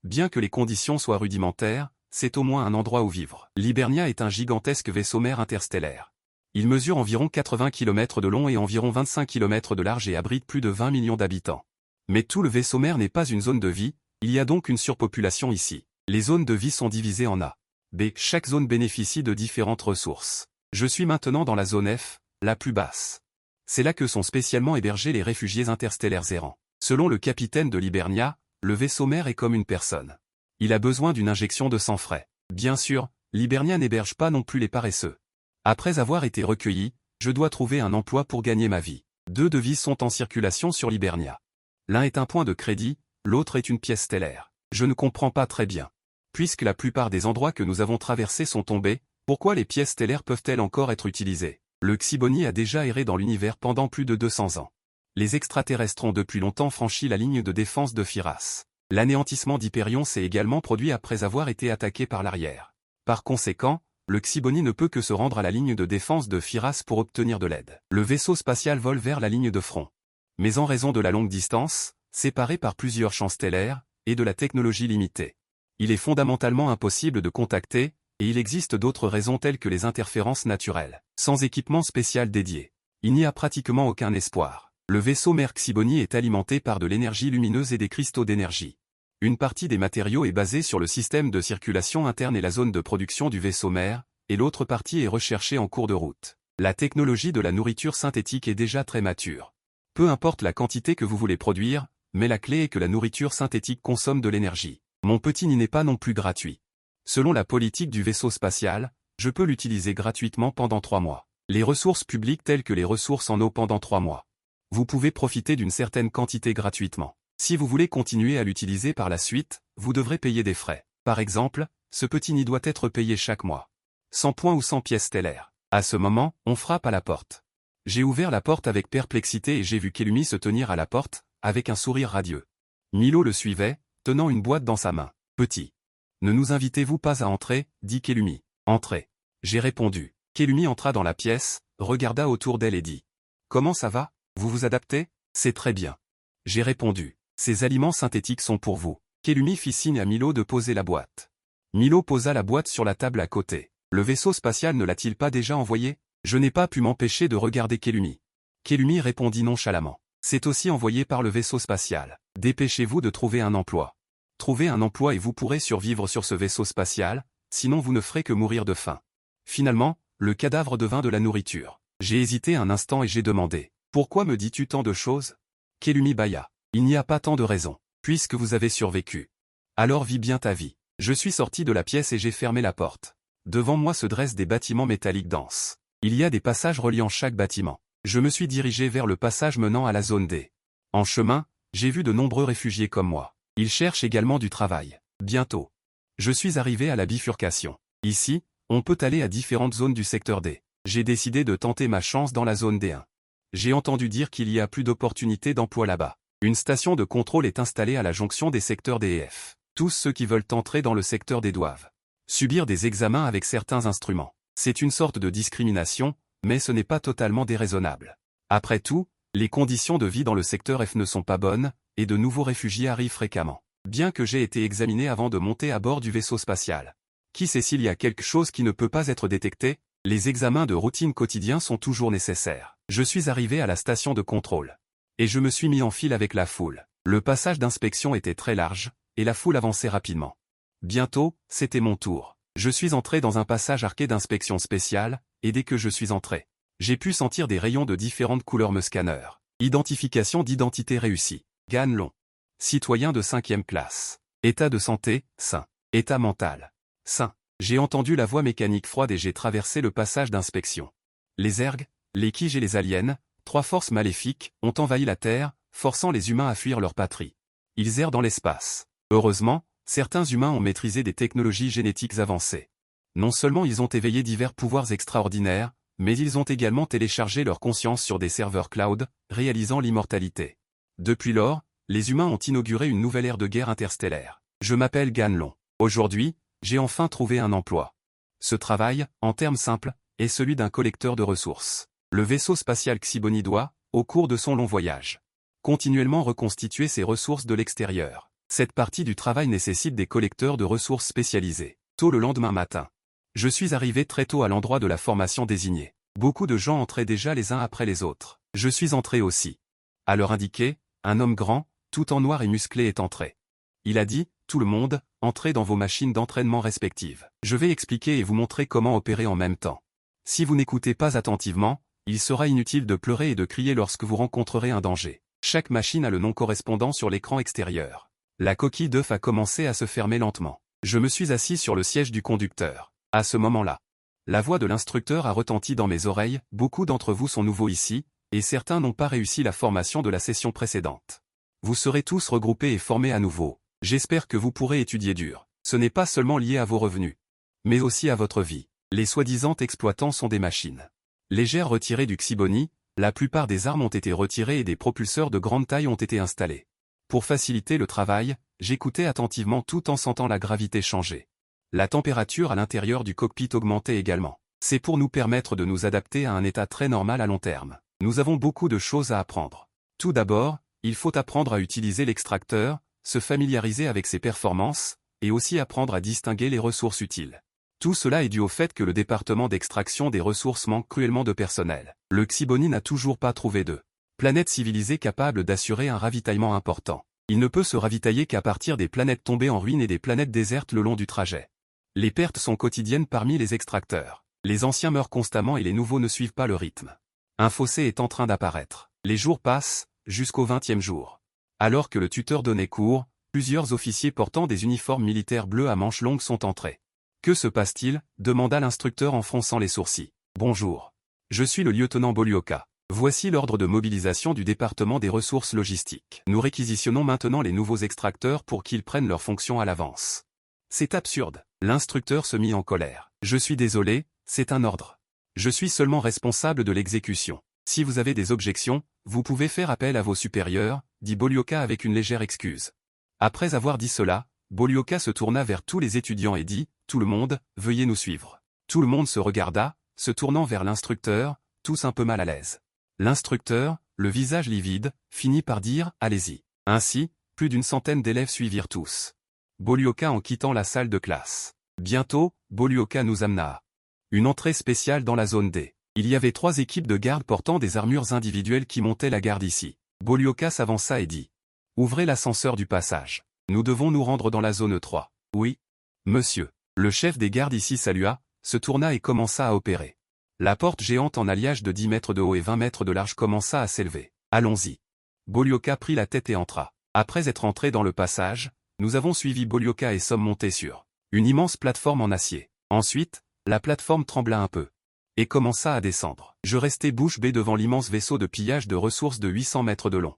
Bien que les conditions soient rudimentaires, c'est au moins un endroit où vivre. L'Hibernia est un gigantesque vaisseau-mère interstellaire. Il mesure environ 80 km de long et environ 25 km de large et abrite plus de 20 millions d'habitants. Mais tout le vaisseau-mère n'est pas une zone de vie, il y a donc une surpopulation ici. Les zones de vie sont divisées en A, B. Chaque zone bénéficie de différentes ressources. Je suis maintenant dans la zone F, la plus basse. C'est là que sont spécialement hébergés les réfugiés interstellaires errants. Selon le capitaine de l'Hibernia, le vaisseau-mère est comme une personne. Il a besoin d'une injection de sang frais. Bien sûr, l'Hibernia n'héberge pas non plus les paresseux. Après avoir été recueilli, je dois trouver un emploi pour gagner ma vie. 2 devises sont en circulation sur l'Hibernia. L'un est un point de crédit, l'autre est une pièce stellaire. Je ne comprends pas très bien. Puisque la plupart des endroits que nous avons traversés sont tombés, pourquoi les pièces stellaires peuvent-elles encore être utilisées? Le Xiboni a déjà erré dans l'univers pendant plus de 200 ans. Les extraterrestres ont depuis longtemps franchi la ligne de défense de Firas. L'anéantissement d'Hyperion s'est également produit après avoir été attaqué par l'arrière. Par conséquent, le Xiboni ne peut que se rendre à la ligne de défense de Firas pour obtenir de l'aide. Le vaisseau spatial vole vers la ligne de front. Mais en raison de la longue distance, séparé par plusieurs champs stellaires, et de la technologie limitée, il est fondamentalement impossible de contacter, et il existe d'autres raisons telles que les interférences naturelles. Sans équipement spécial dédié, il n'y a pratiquement aucun espoir. Le vaisseau mère Xiboni est alimenté par de l'énergie lumineuse et des cristaux d'énergie. Une partie des matériaux est basée sur le système de circulation interne et la zone de production du vaisseau mère, et l'autre partie est recherchée en cours de route. La technologie de la nourriture synthétique est déjà très mature. Peu importe la quantité que vous voulez produire, mais la clé est que la nourriture synthétique consomme de l'énergie. Mon petit nid n'est pas non plus gratuit. Selon la politique du vaisseau spatial, je peux l'utiliser gratuitement pendant 3 mois. Les ressources publiques telles que les ressources en eau pendant 3 mois. Vous pouvez profiter d'une certaine quantité gratuitement. Si vous voulez continuer à l'utiliser par la suite, vous devrez payer des frais. Par exemple, ce petit nid doit être payé chaque mois. 100 points ou 100 pièces stellaires. À ce moment, on frappe à la porte. J'ai ouvert la porte avec perplexité et j'ai vu Kélumi se tenir à la porte, avec un sourire radieux. Milo le suivait, tenant une boîte dans sa main. Petit. Ne nous invitez-vous pas à entrer, dit Kélumi. Entrez. J'ai répondu. Kélumi entra dans la pièce, regarda autour d'elle et dit. Comment ça va? Vous vous adaptez? C'est très bien. J'ai répondu. Ces aliments synthétiques sont pour vous. Kélumi fit signe à Milo de poser la boîte. Milo posa la boîte sur la table à côté. Le vaisseau spatial ne l'a-t-il pas déjà envoyé? Je n'ai pas pu m'empêcher de regarder Kélumi. Kélumi répondit nonchalamment. C'est aussi envoyé par le vaisseau spatial. Dépêchez-vous de trouver un emploi. Trouvez un emploi et vous pourrez survivre sur ce vaisseau spatial, sinon vous ne ferez que mourir de faim. Finalement, le cadavre devint de la nourriture. J'ai hésité un instant et j'ai demandé. Pourquoi me dis-tu tant de choses? Kelumi Baya. Il n'y a pas tant de raisons, puisque vous avez survécu. Alors vis bien ta vie. Je suis sorti de la pièce et j'ai fermé la porte. Devant moi se dressent des bâtiments métalliques denses. Il y a des passages reliant chaque bâtiment. Je me suis dirigé vers le passage menant à la zone D. En chemin, j'ai vu de nombreux réfugiés comme moi. Ils cherchent également du travail. Bientôt. Je suis arrivé à la bifurcation. Ici, on peut aller à différentes zones du secteur D. J'ai décidé de tenter ma chance dans la zone D1. J'ai entendu dire qu'il y a plus d'opportunités d'emploi là-bas. Une station de contrôle est installée à la jonction des secteurs D et F. Tous ceux qui veulent entrer dans le secteur D doivent subir des examens avec certains instruments. C'est une sorte de discrimination, mais ce n'est pas totalement déraisonnable. Après tout, les conditions de vie dans le secteur F ne sont pas bonnes, et de nouveaux réfugiés arrivent fréquemment. Bien que j'ai été examiné avant de monter à bord du vaisseau spatial. Qui sait s'il y a quelque chose qui ne peut pas être détecté? Les examens de routine quotidiens sont toujours nécessaires. Je suis arrivé à la station de contrôle. Et je me suis mis en file avec la foule. Le passage d'inspection était très large, et la foule avançait rapidement. Bientôt, c'était mon tour. Je suis entré dans un passage arqué d'inspection spéciale, et dès que je suis entré, j'ai pu sentir des rayons de différentes couleurs me scanner. Identification d'identité réussie. Ganlon. Citoyen de 5e classe. État de santé, sain. État mental, sain. J'ai entendu la voix mécanique froide et j'ai traversé le passage d'inspection. Les ergs, les Kij et les aliens, 3 forces maléfiques, ont envahi la Terre, forçant les humains à fuir leur patrie. Ils errent dans l'espace. Heureusement, certains humains ont maîtrisé des technologies génétiques avancées. Non seulement ils ont éveillé divers pouvoirs extraordinaires, mais ils ont également téléchargé leur conscience sur des serveurs cloud, réalisant l'immortalité. Depuis lors, les humains ont inauguré une nouvelle ère de guerre interstellaire. Je m'appelle Ganlon. Aujourd'hui, j'ai enfin trouvé un emploi. Ce travail, en termes simples, est celui d'un collecteur de ressources. Le vaisseau spatial Xiboni doit, au cours de son long voyage, continuellement reconstituer ses ressources de l'extérieur. Cette partie du travail nécessite des collecteurs de ressources spécialisés. Tôt le lendemain matin, je suis arrivé très tôt à l'endroit de la formation désignée. Beaucoup de gens entraient déjà les uns après les autres. Je suis entré aussi. À l'heure indiquée, un homme grand, tout en noir et musclé est entré. Il a dit, tout le monde, entrez dans vos machines d'entraînement respectives. Je vais expliquer et vous montrer comment opérer en même temps. Si vous n'écoutez pas attentivement, il sera inutile de pleurer et de crier lorsque vous rencontrerez un danger. Chaque machine a le nom correspondant sur l'écran extérieur. La coquille d'œuf a commencé à se fermer lentement. Je me suis assis sur le siège du conducteur. À ce moment-là, la voix de l'instructeur a retenti dans mes oreilles. Beaucoup d'entre vous sont nouveaux ici, et certains n'ont pas réussi la formation de la session précédente. Vous serez tous regroupés et formés à nouveau. J'espère que vous pourrez étudier dur. Ce n'est pas seulement lié à vos revenus, mais aussi à votre vie. Les soi-disant exploitants sont des machines légères retirées du Xiboni. La plupart des armes ont été retirées et des propulseurs de grande taille ont été installés. Pour faciliter le travail, j'écoutais attentivement tout en sentant la gravité changer. La température à l'intérieur du cockpit augmentait également. C'est pour nous permettre de nous adapter à un état très normal à long terme. Nous avons beaucoup de choses à apprendre. Tout d'abord, il faut apprendre à utiliser l'extracteur, se familiariser avec ses performances, et aussi apprendre à distinguer les ressources utiles. Tout cela est dû au fait que le département d'extraction des ressources manque cruellement de personnel. Le Xiboni n'a toujours pas trouvé de planète civilisée capable d'assurer un ravitaillement important. Il ne peut se ravitailler qu'à partir des planètes tombées en ruine et des planètes désertes le long du trajet. Les pertes sont quotidiennes parmi les extracteurs. Les anciens meurent constamment et les nouveaux ne suivent pas le rythme. Un fossé est en train d'apparaître. Les jours passent, jusqu'au 20e jour. Alors que le tuteur donnait cours, plusieurs officiers portant des uniformes militaires bleus à manches longues sont entrés. Que se passe-t-il? Demanda l'instructeur en fronçant les sourcils. Bonjour. Je suis le lieutenant Bolioka. Voici l'ordre de mobilisation du département des ressources logistiques. Nous réquisitionnons maintenant les nouveaux extracteurs pour qu'ils prennent leurs fonctions à l'avance. C'est absurde. L'instructeur se mit en colère. Je suis désolé, c'est un ordre. Je suis seulement responsable de l'exécution. Si vous avez des objections, vous pouvez faire appel à vos supérieurs, dit Bolioka avec une légère excuse. Après avoir dit cela, Bolioka se tourna vers tous les étudiants et dit, « Tout le monde, veuillez nous suivre. » Tout le monde se regarda, se tournant vers l'instructeur, tous un peu mal à l'aise. L'instructeur, le visage livide, finit par dire « Allez-y ». Ainsi, plus d'une centaine d'élèves suivirent tous Bolioka en quittant la salle de classe. Bientôt, Bolioka nous amena à une entrée spéciale dans la zone D. Il y avait 3 équipes de garde portant des armures individuelles qui montaient la garde ici. Bolioka s'avança et dit. Ouvrez l'ascenseur du passage. Nous devons nous rendre dans la zone 3. Oui. Monsieur. Le chef des gardes ici salua, se tourna et commença à opérer. La porte géante en alliage de 10 mètres de haut et 20 mètres de large commença à s'élever. Allons-y. Bolioka prit la tête et entra. Après être entré dans le passage, nous avons suivi Bolioka et sommes montés sur une immense plateforme en acier. Ensuite, la plateforme trembla un peu et commença à descendre. Je restai bouche bée devant l'immense vaisseau de pillage de ressources de 800 mètres de long.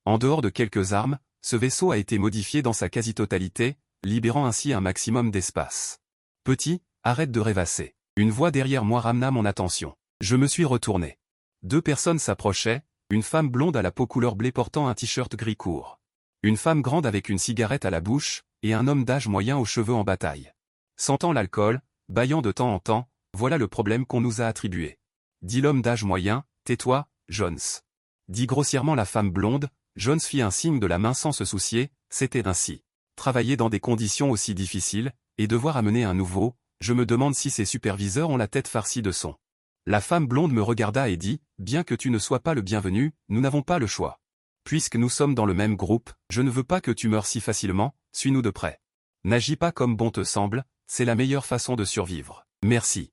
En dehors de quelques armes, ce vaisseau a été modifié dans sa quasi-totalité, libérant ainsi un maximum d'espace. Petit, arrête de rêvasser. Une voix derrière moi ramena mon attention. Je me suis retourné. 2 personnes s'approchaient, une femme blonde à la peau couleur blé portant un t-shirt gris court. Une femme grande avec une cigarette à la bouche, et un homme d'âge moyen aux cheveux en bataille. Sentant l'alcool, bâillant de temps en temps, voilà le problème qu'on nous a attribué. Dit l'homme d'âge moyen, tais-toi, Jones. Dit grossièrement la femme blonde, Jones fit un signe de la main sans se soucier, c'était ainsi. Travailler dans des conditions aussi difficiles, et devoir amener un nouveau, je me demande si ces superviseurs ont la tête farcie de son. La femme blonde me regarda et dit, bien que tu ne sois pas le bienvenu, nous n'avons pas le choix. Puisque nous sommes dans le même groupe, je ne veux pas que tu meures si facilement, suis-nous de près. N'agis pas comme bon te semble, c'est la meilleure façon de survivre. Merci.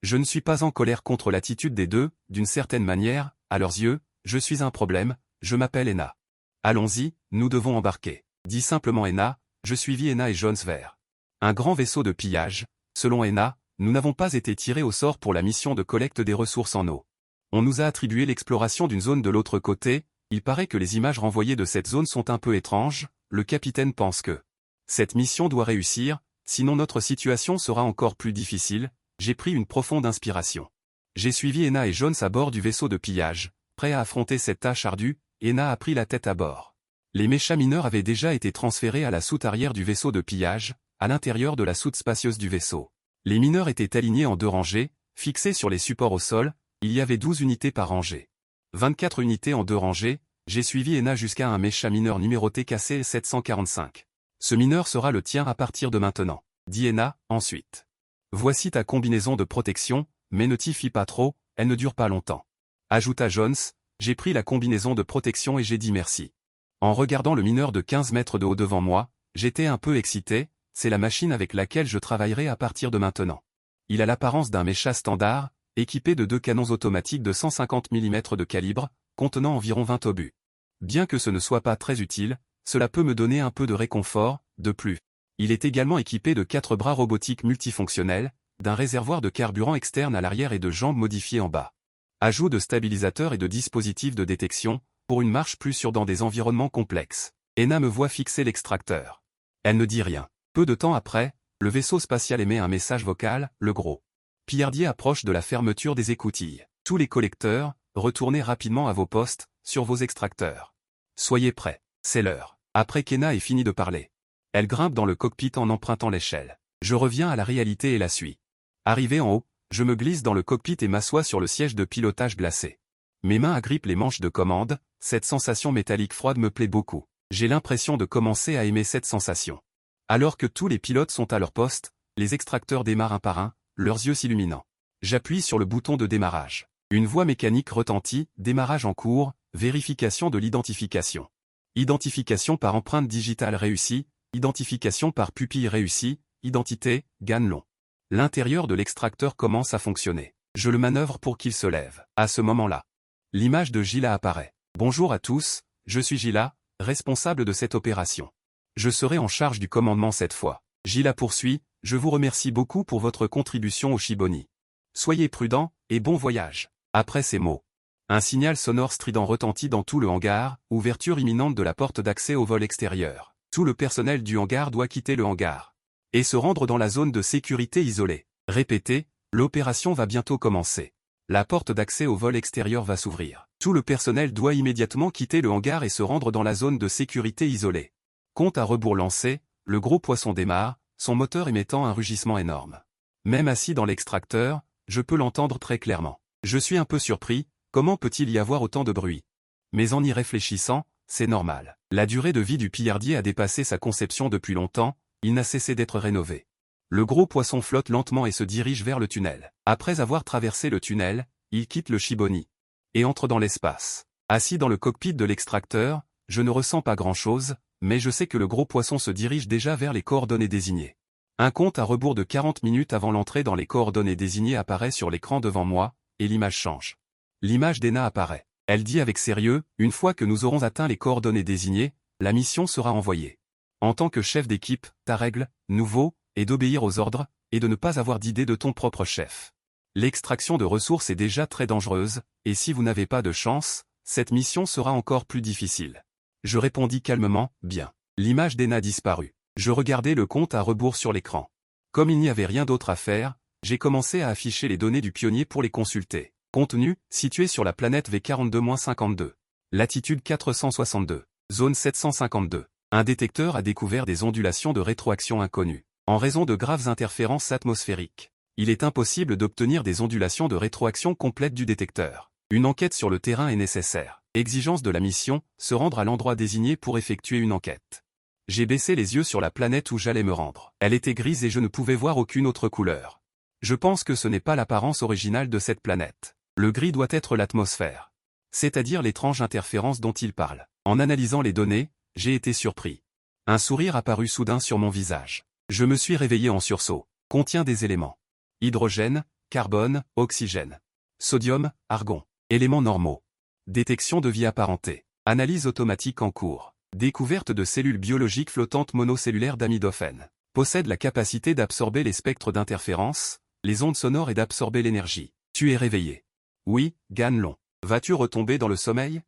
Je ne suis pas en colère contre l'attitude des deux, d'une certaine manière, à leurs yeux, je suis un problème, je m'appelle Enna. Allons-y, nous devons embarquer. Dit simplement Enna, je suivis Enna et Jones vers un grand vaisseau de pillage. Selon Enna, nous n'avons pas été tirés au sort pour la mission de collecte des ressources en eau. On nous a attribué l'exploration d'une zone de l'autre côté, il paraît que les images renvoyées de cette zone sont un peu étranges, le capitaine pense que cette mission doit réussir, sinon notre situation sera encore plus difficile, j'ai pris une profonde inspiration. J'ai suivi Enna et Jones à bord du vaisseau de pillage, prêt à affronter cette tâche ardue, Enna a pris la tête à bord. Les méchas mineurs avaient déjà été transférés à la soute arrière du vaisseau de pillage, à l'intérieur de la soute spacieuse du vaisseau. Les mineurs étaient alignés en 2 rangées, fixés sur les supports au sol, il y avait 12 unités par rangée. 24 unités en 2 rangées, j'ai suivi Enna jusqu'à un mécha mineur numéroté KC 745. Ce mineur sera le tien à partir de maintenant, dit Enna, ensuite. Voici ta combinaison de protection, mais ne t'y fie pas trop, elle ne dure pas longtemps. Ajouta Jones, j'ai pris la combinaison de protection et j'ai dit merci. En regardant le mineur de 15 mètres de haut devant moi, j'étais un peu excité, c'est la machine avec laquelle je travaillerai à partir de maintenant. Il a l'apparence d'un mécha standard, équipé de 2 canons automatiques de 150 mm de calibre, contenant environ 20 obus. Bien que ce ne soit pas très utile, cela peut me donner un peu de réconfort, de plus. Il est également équipé de 4 bras robotiques multifonctionnels, d'un réservoir de carburant externe à l'arrière et de jambes modifiées en bas. Ajout de stabilisateurs et de dispositifs de détection, pour une marche plus sûre dans des environnements complexes. Enna me voit fixer l'extracteur. Elle ne dit rien. Peu de temps après, le vaisseau spatial émet un message vocal, le gros pillardier approche de la fermeture des écoutilles. Tous les collecteurs, retournez rapidement à vos postes, sur vos extracteurs. Soyez prêts, c'est l'heure. Après qu'Enna ait fini de parler, elle grimpe dans le cockpit en empruntant l'échelle. Je reviens à la réalité et la suis. Arrivé en haut, je me glisse dans le cockpit et m'assois sur le siège de pilotage glacé. Mes mains agrippent les manches de commande, cette sensation métallique froide me plaît beaucoup. J'ai l'impression de commencer à aimer cette sensation. Alors que tous les pilotes sont à leur poste, les extracteurs démarrent un par un, leurs yeux s'illuminant. J'appuie sur le bouton de démarrage. Une voix mécanique retentit, démarrage en cours, vérification de l'identification. Identification par empreinte digitale réussie, identification par pupille réussie, identité, Ganlon. L'intérieur de l'extracteur commence à fonctionner. Je le manœuvre pour qu'il se lève. À ce moment-là, l'image de Gila apparaît. Bonjour à tous, je suis Gila, responsable de cette opération. Je serai en charge du commandement cette fois. Gila poursuit, je vous remercie beaucoup pour votre contribution au Shiboni. Soyez prudents, et bon voyage. Après ces mots, un signal sonore strident retentit dans tout le hangar, ouverture imminente de la porte d'accès au vol extérieur. Tout le personnel du hangar doit quitter le hangar et se rendre dans la zone de sécurité isolée. Répétez, l'opération va bientôt commencer. La porte d'accès au vol extérieur va s'ouvrir. Tout le personnel doit immédiatement quitter le hangar et se rendre dans la zone de sécurité isolée. Compte à rebours lancé, le gros poisson démarre, son moteur émettant un rugissement énorme. Même assis dans l'extracteur, je peux l'entendre très clairement. Je suis un peu surpris, comment peut-il y avoir autant de bruit? Mais en y réfléchissant, c'est normal. La durée de vie du pillardier a dépassé sa conception depuis longtemps, il n'a cessé d'être rénové. Le gros poisson flotte lentement et se dirige vers le tunnel. Après avoir traversé le tunnel, il quitte le Shiboni et entre dans l'espace. Assis dans le cockpit de l'extracteur, je ne ressens pas grand-chose, mais je sais que le gros poisson se dirige déjà vers les coordonnées désignées. Un compte à rebours de 40 minutes avant l'entrée dans les coordonnées désignées apparaît sur l'écran devant moi, et l'image change. L'image d'Ena apparaît. Elle dit avec sérieux, une fois que nous aurons atteint les coordonnées désignées, la mission sera envoyée. En tant que chef d'équipe, ta règle, nouveau, est d'obéir aux ordres, et de ne pas avoir d'idée de ton propre chef. L'extraction de ressources est déjà très dangereuse, et si vous n'avez pas de chance, cette mission sera encore plus difficile. Je répondis calmement, bien. L'image d'Ena disparut. Je regardais le compte à rebours sur l'écran. Comme il n'y avait rien d'autre à faire, j'ai commencé à afficher les données du pionnier pour les consulter. Contenu, situé sur la planète V42-52. Latitude 462. Zone 752. Un détecteur a découvert des ondulations de rétroaction inconnues. En raison de graves interférences atmosphériques, il est impossible d'obtenir des ondulations de rétroaction complètes du détecteur. Une enquête sur le terrain est nécessaire. Exigence de la mission, se rendre à l'endroit désigné pour effectuer une enquête. J'ai baissé les yeux sur la planète où j'allais me rendre. Elle était grise et je ne pouvais voir aucune autre couleur. Je pense que ce n'est pas l'apparence originale de cette planète. Le gris doit être l'atmosphère. C'est-à-dire l'étrange interférence dont il parle. En analysant les données, j'ai été surpris. Un sourire apparut soudain sur mon visage. Je me suis réveillé en sursaut. Contient des éléments. Hydrogène, carbone, oxygène. Sodium, argon. Éléments normaux. Détection de vie apparentée. Analyse automatique en cours. Découverte de cellules biologiques flottantes monocellulaires d'amidophène. Possède la capacité d'absorber les spectres d'interférence, les ondes sonores et d'absorber l'énergie. Tu es réveillé. Oui, Ganlon. Vas-tu retomber dans le sommeil?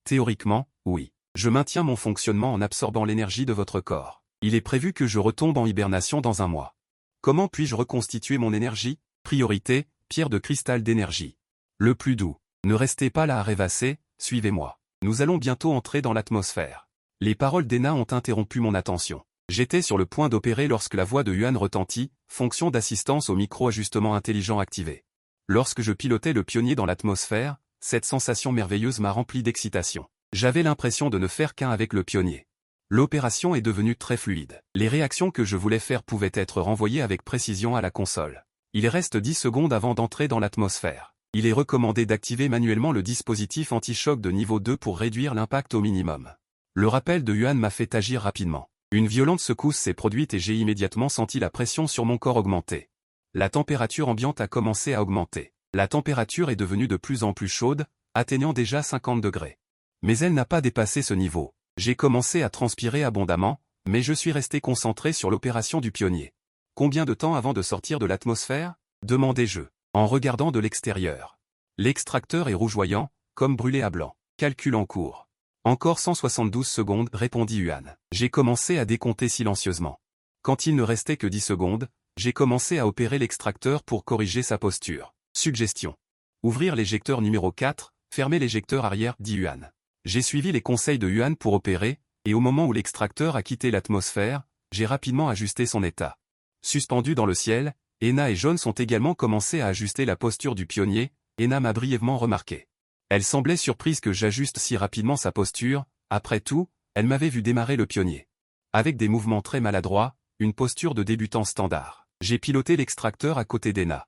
Théoriquement, oui. Je maintiens mon fonctionnement en absorbant l'énergie de votre corps. Il est prévu que je retombe en hibernation dans un mois. Comment puis-je reconstituer mon énergie? Priorité, pierre de cristal d'énergie. Le plus doux. Ne restez pas là à rêvasser, suivez-moi. Nous allons bientôt entrer dans l'atmosphère. Les paroles d'Ena ont interrompu mon attention. J'étais sur le point d'opérer lorsque la voix de Yuan retentit, fonction d'assistance au micro-ajustement intelligent activé. Lorsque je pilotais le pionnier dans l'atmosphère, cette sensation merveilleuse m'a rempli d'excitation. J'avais l'impression de ne faire qu'un avec le pionnier. L'opération est devenue très fluide. Les réactions que je voulais faire pouvaient être renvoyées avec précision à la console. Il reste 10 secondes avant d'entrer dans l'atmosphère. Il est recommandé d'activer manuellement le dispositif anti-choc de niveau 2 pour réduire l'impact au minimum. Le rappel de Yuan m'a fait agir rapidement. Une violente secousse s'est produite et j'ai immédiatement senti la pression sur mon corps augmenter. La température ambiante a commencé à augmenter. La température est devenue de plus en plus chaude, atteignant déjà 50 degrés. Mais elle n'a pas dépassé ce niveau. J'ai commencé à transpirer abondamment, mais je suis resté concentré sur l'opération du pionnier. Combien de temps avant de sortir de l'atmosphère? Demandai-je, en regardant de l'extérieur. L'extracteur est rougeoyant, comme brûlé à blanc. Calcul en cours. Encore 172 secondes, répondit Yuan. J'ai commencé à décompter silencieusement. Quand il ne restait que 10 secondes, j'ai commencé à opérer l'extracteur pour corriger sa posture. Suggestion. Ouvrir l'éjecteur numéro 4, fermer l'éjecteur arrière, dit Yuan. J'ai suivi les conseils de Yuan pour opérer, et au moment où l'extracteur a quitté l'atmosphère, j'ai rapidement ajusté son état. Suspendu dans le ciel, Ena et Jones ont également commencé à ajuster la posture du pionnier, Ena m'a brièvement remarqué. Elle semblait surprise que j'ajuste si rapidement sa posture, après tout, elle m'avait vu démarrer le pionnier. Avec des mouvements très maladroits, une posture de débutant standard. J'ai piloté l'extracteur à côté d'Ena.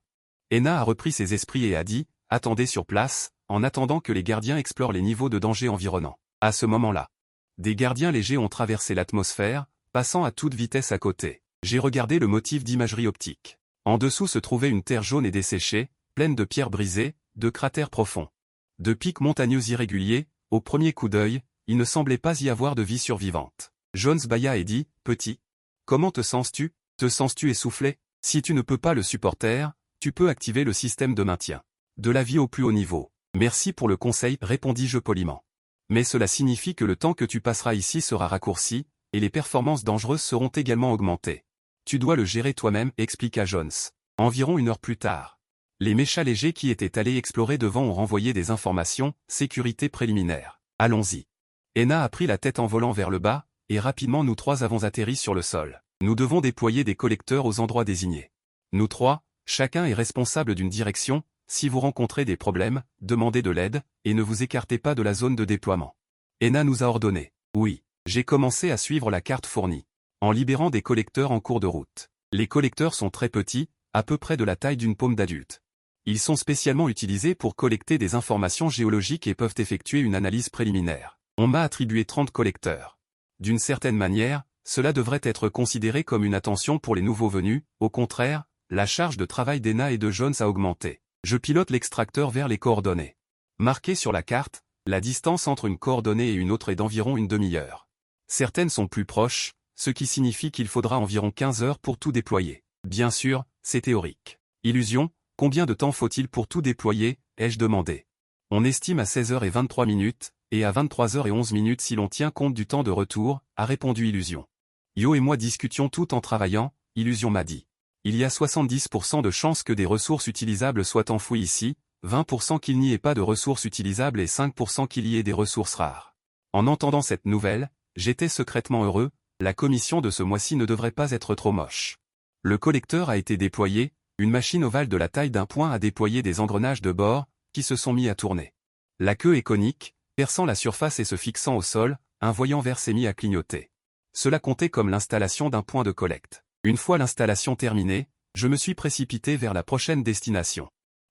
Ena a repris ses esprits et a dit, attendez sur place, en attendant que les gardiens explorent les niveaux de danger environnants. À ce moment-là, des gardiens légers ont traversé l'atmosphère, passant à toute vitesse à côté. J'ai regardé le motif d'imagerie optique. En dessous se trouvait une terre jaune et desséchée, pleine de pierres brisées, de cratères profonds. De pics montagneux irréguliers, au premier coup d'œil, il ne semblait pas y avoir de vie survivante. Jones bâilla et dit, petit. Comment te sens-tu? Te sens-tu essoufflé? Si tu ne peux pas le supporter, tu peux activer le système de maintien. De la vie au plus haut niveau. Merci pour le conseil, répondis-je poliment. Mais cela signifie que le temps que tu passeras ici sera raccourci, et les performances dangereuses seront également augmentées. Tu dois le gérer toi-même, expliqua Jones. Environ 1 heure plus tard. Les méchas légers qui étaient allés explorer devant ont renvoyé des informations, sécurité préliminaire. Allons-y. Ena a pris la tête en volant vers le bas, et rapidement nous trois avons atterri sur le sol. Nous devons déployer des collecteurs aux endroits désignés. Nous trois, chacun est responsable d'une direction, si vous rencontrez des problèmes, demandez de l'aide, et ne vous écartez pas de la zone de déploiement. Ena nous a ordonné. Oui, j'ai commencé à suivre la carte fournie, en libérant des collecteurs en cours de route. Les collecteurs sont très petits, à peu près de la taille d'une paume d'adulte. Ils sont spécialement utilisés pour collecter des informations géologiques et peuvent effectuer une analyse préliminaire. On m'a attribué 30 collecteurs. D'une certaine manière, cela devrait être considéré comme une attention pour les nouveaux venus, au contraire, la charge de travail d'Ena et de Jones a augmenté. Je pilote l'extracteur vers les coordonnées. Marquées sur la carte, la distance entre une coordonnée et une autre est d'environ une demi-heure. Certaines sont plus proches, ce qui signifie qu'il faudra environ 15 heures pour tout déployer. Bien sûr, c'est théorique. Illusion, combien de temps faut-il pour tout déployer, ai-je demandé. On estime à 16h23, et à 23h11 si l'on tient compte du temps de retour, a répondu Illusion. Yo et moi discutions tout en travaillant, Illusion m'a dit. Il y a 70% de chances que des ressources utilisables soient enfouies ici, 20% qu'il n'y ait pas de ressources utilisables et 5% qu'il y ait des ressources rares. En entendant cette nouvelle, j'étais secrètement heureux, la commission de ce mois-ci ne devrait pas être trop moche. Le collecteur a été déployé, une machine ovale de la taille d'un poing a déployé des engrenages de bord, qui se sont mis à tourner. La queue est conique, perçant la surface et se fixant au sol, un voyant vert s'est mis à clignoter. Cela comptait comme l'installation d'un point de collecte. Une fois l'installation terminée, je me suis précipité vers la prochaine destination.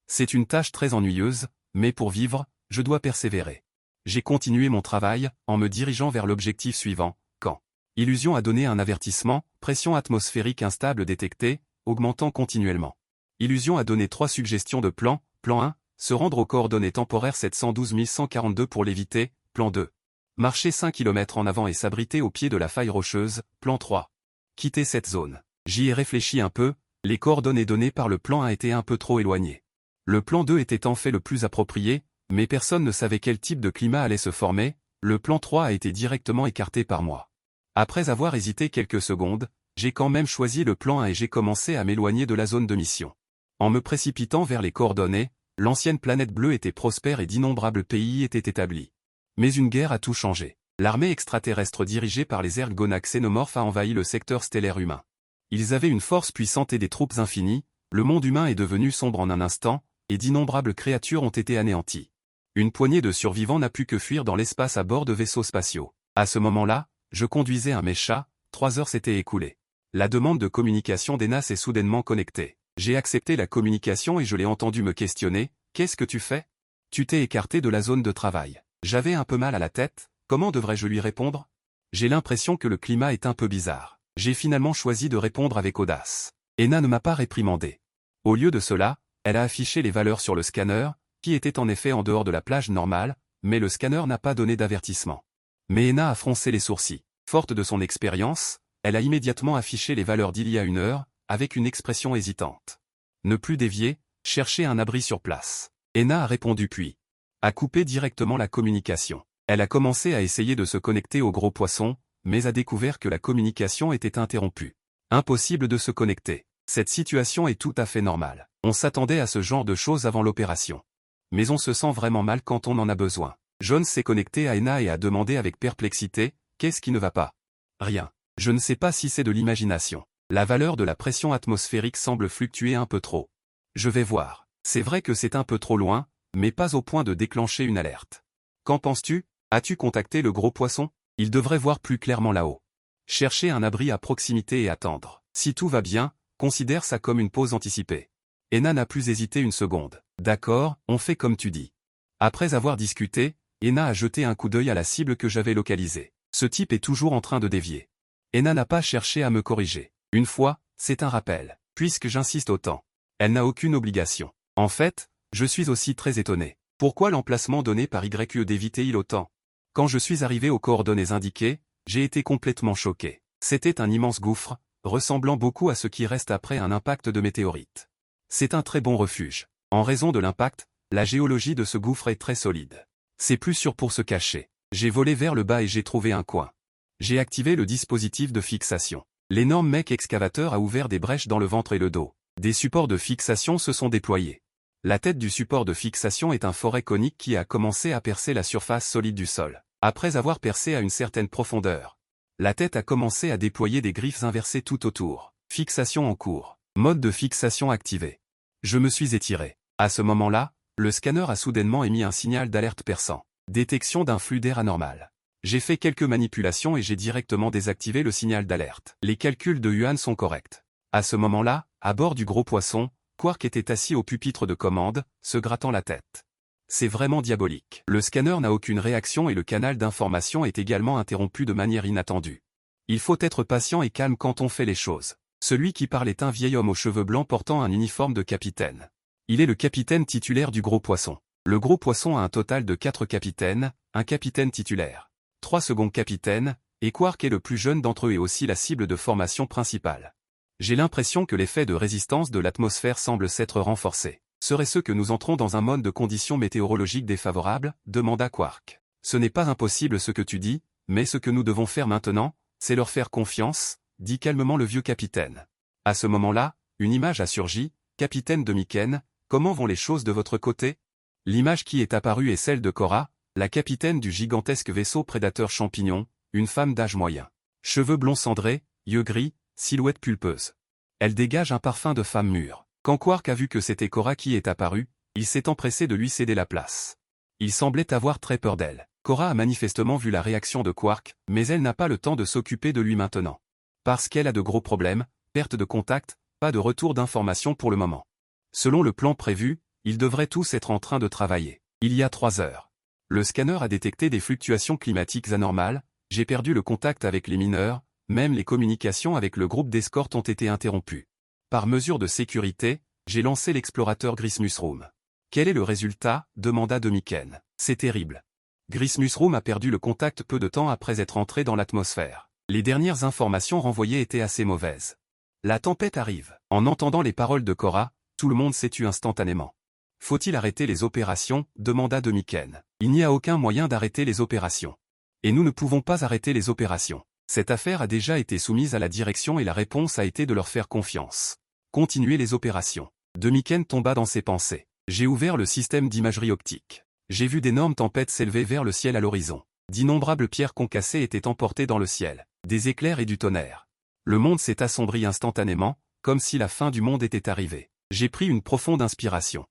C'est une tâche très ennuyeuse, mais pour vivre, je dois persévérer. J'ai continué mon travail, en me dirigeant vers l'objectif suivant, quand Illusion a donné un avertissement, pression atmosphérique instable détectée, augmentant continuellement. Illusion a donné 3 suggestions de plan. Plan 1, se rendre aux coordonnées temporaires 712 142 pour l'éviter. Plan 2, marcher 5 km en avant et s'abriter au pied de la faille rocheuse. Plan 3, quitter cette zone. J'y ai réfléchi un peu, les coordonnées données par le plan 1 étaient un peu trop éloignées. Le plan 2 était en fait le plus approprié, mais personne ne savait quel type de climat allait se former, le plan 3 a été directement écarté par moi. Après avoir hésité quelques secondes, j'ai quand même choisi le plan 1 et j'ai commencé à m'éloigner de la zone de mission. En me précipitant vers les coordonnées, l'ancienne planète bleue était prospère et d'innombrables pays étaient établis. Mais une guerre a tout changé. L'armée extraterrestre dirigée par les Ergonax xénomorphes a envahi le secteur stellaire humain. Ils avaient une force puissante et des troupes infinies, le monde humain est devenu sombre en un instant, et d'innombrables créatures ont été anéanties. Une poignée de survivants n'a pu que fuir dans l'espace à bord de vaisseaux spatiaux. À ce moment-là, je conduisais un Mecha, 3 heures s'étaient écoulées. La demande de communication d'Ena s'est soudainement connectée. J'ai accepté la communication et je l'ai entendu me questionner, « Qu'est-ce que tu fais ? Tu t'es écarté de la zone de travail. » J'avais un peu mal à la tête, comment devrais-je lui répondre ? J'ai l'impression que le climat est un peu bizarre. J'ai finalement choisi de répondre avec audace. Ena ne m'a pas réprimandé. Au lieu de cela, elle a affiché les valeurs sur le scanner, qui était en effet en dehors de la plage normale, mais le scanner n'a pas donné d'avertissement. Mais Ena a froncé les sourcils. Forte de son expérience, elle a immédiatement affiché les valeurs d'il y a 1 heure, avec une expression hésitante. Ne plus dévier, chercher un abri sur place. Ena a répondu puis a coupé directement la communication. Elle a commencé à essayer de se connecter au gros poisson, mais a découvert que la communication était interrompue. Impossible de se connecter. Cette situation est tout à fait normale. On s'attendait à ce genre de choses avant l'opération. Mais on se sent vraiment mal quand on en a besoin. Jones s'est connecté à Ena et a demandé avec perplexité, « Qu'est-ce qui ne va pas ? » Rien. Je ne sais pas si c'est de l'imagination. La valeur de la pression atmosphérique semble fluctuer un peu trop. Je vais voir. C'est vrai que c'est un peu trop loin, mais pas au point de déclencher une alerte. Qu'en penses-tu ? As-tu contacté le gros poisson ? Il devrait voir plus clairement là-haut. Chercher un abri à proximité et attendre. Si tout va bien, considère ça comme une pause anticipée. Ena n'a plus hésité une seconde. D'accord, on fait comme tu dis. Après avoir discuté, Ena a jeté un coup d'œil à la cible que j'avais localisée. Ce type est toujours en train de dévier. Ena n'a pas cherché à me corriger. Une fois, c'est un rappel. Puisque j'insiste autant. Elle n'a aucune obligation. En fait, je suis aussi très étonné. Pourquoi l'emplacement donné par YE d'éviter-il autant ? Quand je suis arrivé aux coordonnées indiquées, j'ai été complètement choqué. C'était un immense gouffre, ressemblant beaucoup à ce qui reste après un impact de météorite. C'est un très bon refuge. En raison de l'impact, la géologie de ce gouffre est très solide. C'est plus sûr pour se cacher. J'ai volé vers le bas et j'ai trouvé un coin. J'ai activé le dispositif de fixation. L'énorme mec excavateur a ouvert des brèches dans le ventre et le dos. Des supports de fixation se sont déployés. La tête du support de fixation est un forêt conique qui a commencé à percer la surface solide du sol. Après avoir percé à une certaine profondeur, la tête a commencé à déployer des griffes inversées tout autour. Fixation en cours. Mode de fixation activé. Je me suis étiré. À ce moment-là, le scanner a soudainement émis un signal d'alerte perçant. Détection d'un flux d'air anormal. J'ai fait quelques manipulations et j'ai directement désactivé le signal d'alerte. Les calculs de Yuan sont corrects. À ce moment-là, à bord du gros poisson, Quark était assis au pupitre de commande, se grattant la tête. C'est vraiment diabolique. Le scanner n'a aucune réaction et le canal d'information est également interrompu de manière inattendue. Il faut être patient et calme quand on fait les choses. Celui qui parle est un vieil homme aux cheveux blancs portant un uniforme de capitaine. Il est le capitaine titulaire du Gros Poisson. Le Gros Poisson a un total de 4 capitaines, un capitaine titulaire, 3 seconds capitaines, et Quark est le plus jeune d'entre eux et aussi la cible de formation principale. J'ai l'impression que l'effet de résistance de l'atmosphère semble s'être renforcé. Serait-ce que nous entrons dans un mode de conditions météorologiques défavorables, demanda Quark. Ce n'est pas impossible ce que tu dis, mais ce que nous devons faire maintenant, c'est leur faire confiance, dit calmement le vieux capitaine. À ce moment-là, une image a surgi. Capitaine de Miken, comment vont les choses de votre côté? L'image qui est apparue est celle de Cora, la capitaine du gigantesque vaisseau prédateur champignon, une femme d'âge moyen. Cheveux blonds cendrés, yeux gris, silhouette pulpeuse. Elle dégage un parfum de femme mûre. Quand Quark a vu que c'était Cora qui est apparue, il s'est empressé de lui céder la place. Il semblait avoir très peur d'elle. Cora a manifestement vu la réaction de Quark, mais elle n'a pas le temps de s'occuper de lui maintenant. Parce qu'elle a de gros problèmes, perte de contact, pas de retour d'information pour le moment. Selon le plan prévu, ils devraient tous être en train de travailler. Il y a 3 heures. Le scanner a détecté des fluctuations climatiques anormales, j'ai perdu le contact avec les mineurs, même les communications avec le groupe d'escorte ont été interrompues. Par mesure de sécurité, j'ai lancé l'explorateur Gris Mushroom. Quel est le résultat? Demanda Demiken. C'est terrible. Gris Mushroom a perdu le contact peu de temps après être entré dans l'atmosphère. Les dernières informations renvoyées étaient assez mauvaises. La tempête arrive. En entendant les paroles de Cora, tout le monde s'est tu instantanément. Faut-il arrêter les opérations? Demanda Demiken. Il n'y a aucun moyen d'arrêter les opérations. Et nous ne pouvons pas arrêter les opérations. Cette affaire a déjà été soumise à la direction et la réponse a été de leur faire confiance. Continuer les opérations. Demiken tomba dans ses pensées. J'ai ouvert le système d'imagerie optique. J'ai vu d'énormes tempêtes s'élever vers le ciel à l'horizon. D'innombrables pierres concassées étaient emportées dans le ciel. Des éclairs et du tonnerre. Le monde s'est assombri instantanément, comme si la fin du monde était arrivée. J'ai pris une profonde inspiration.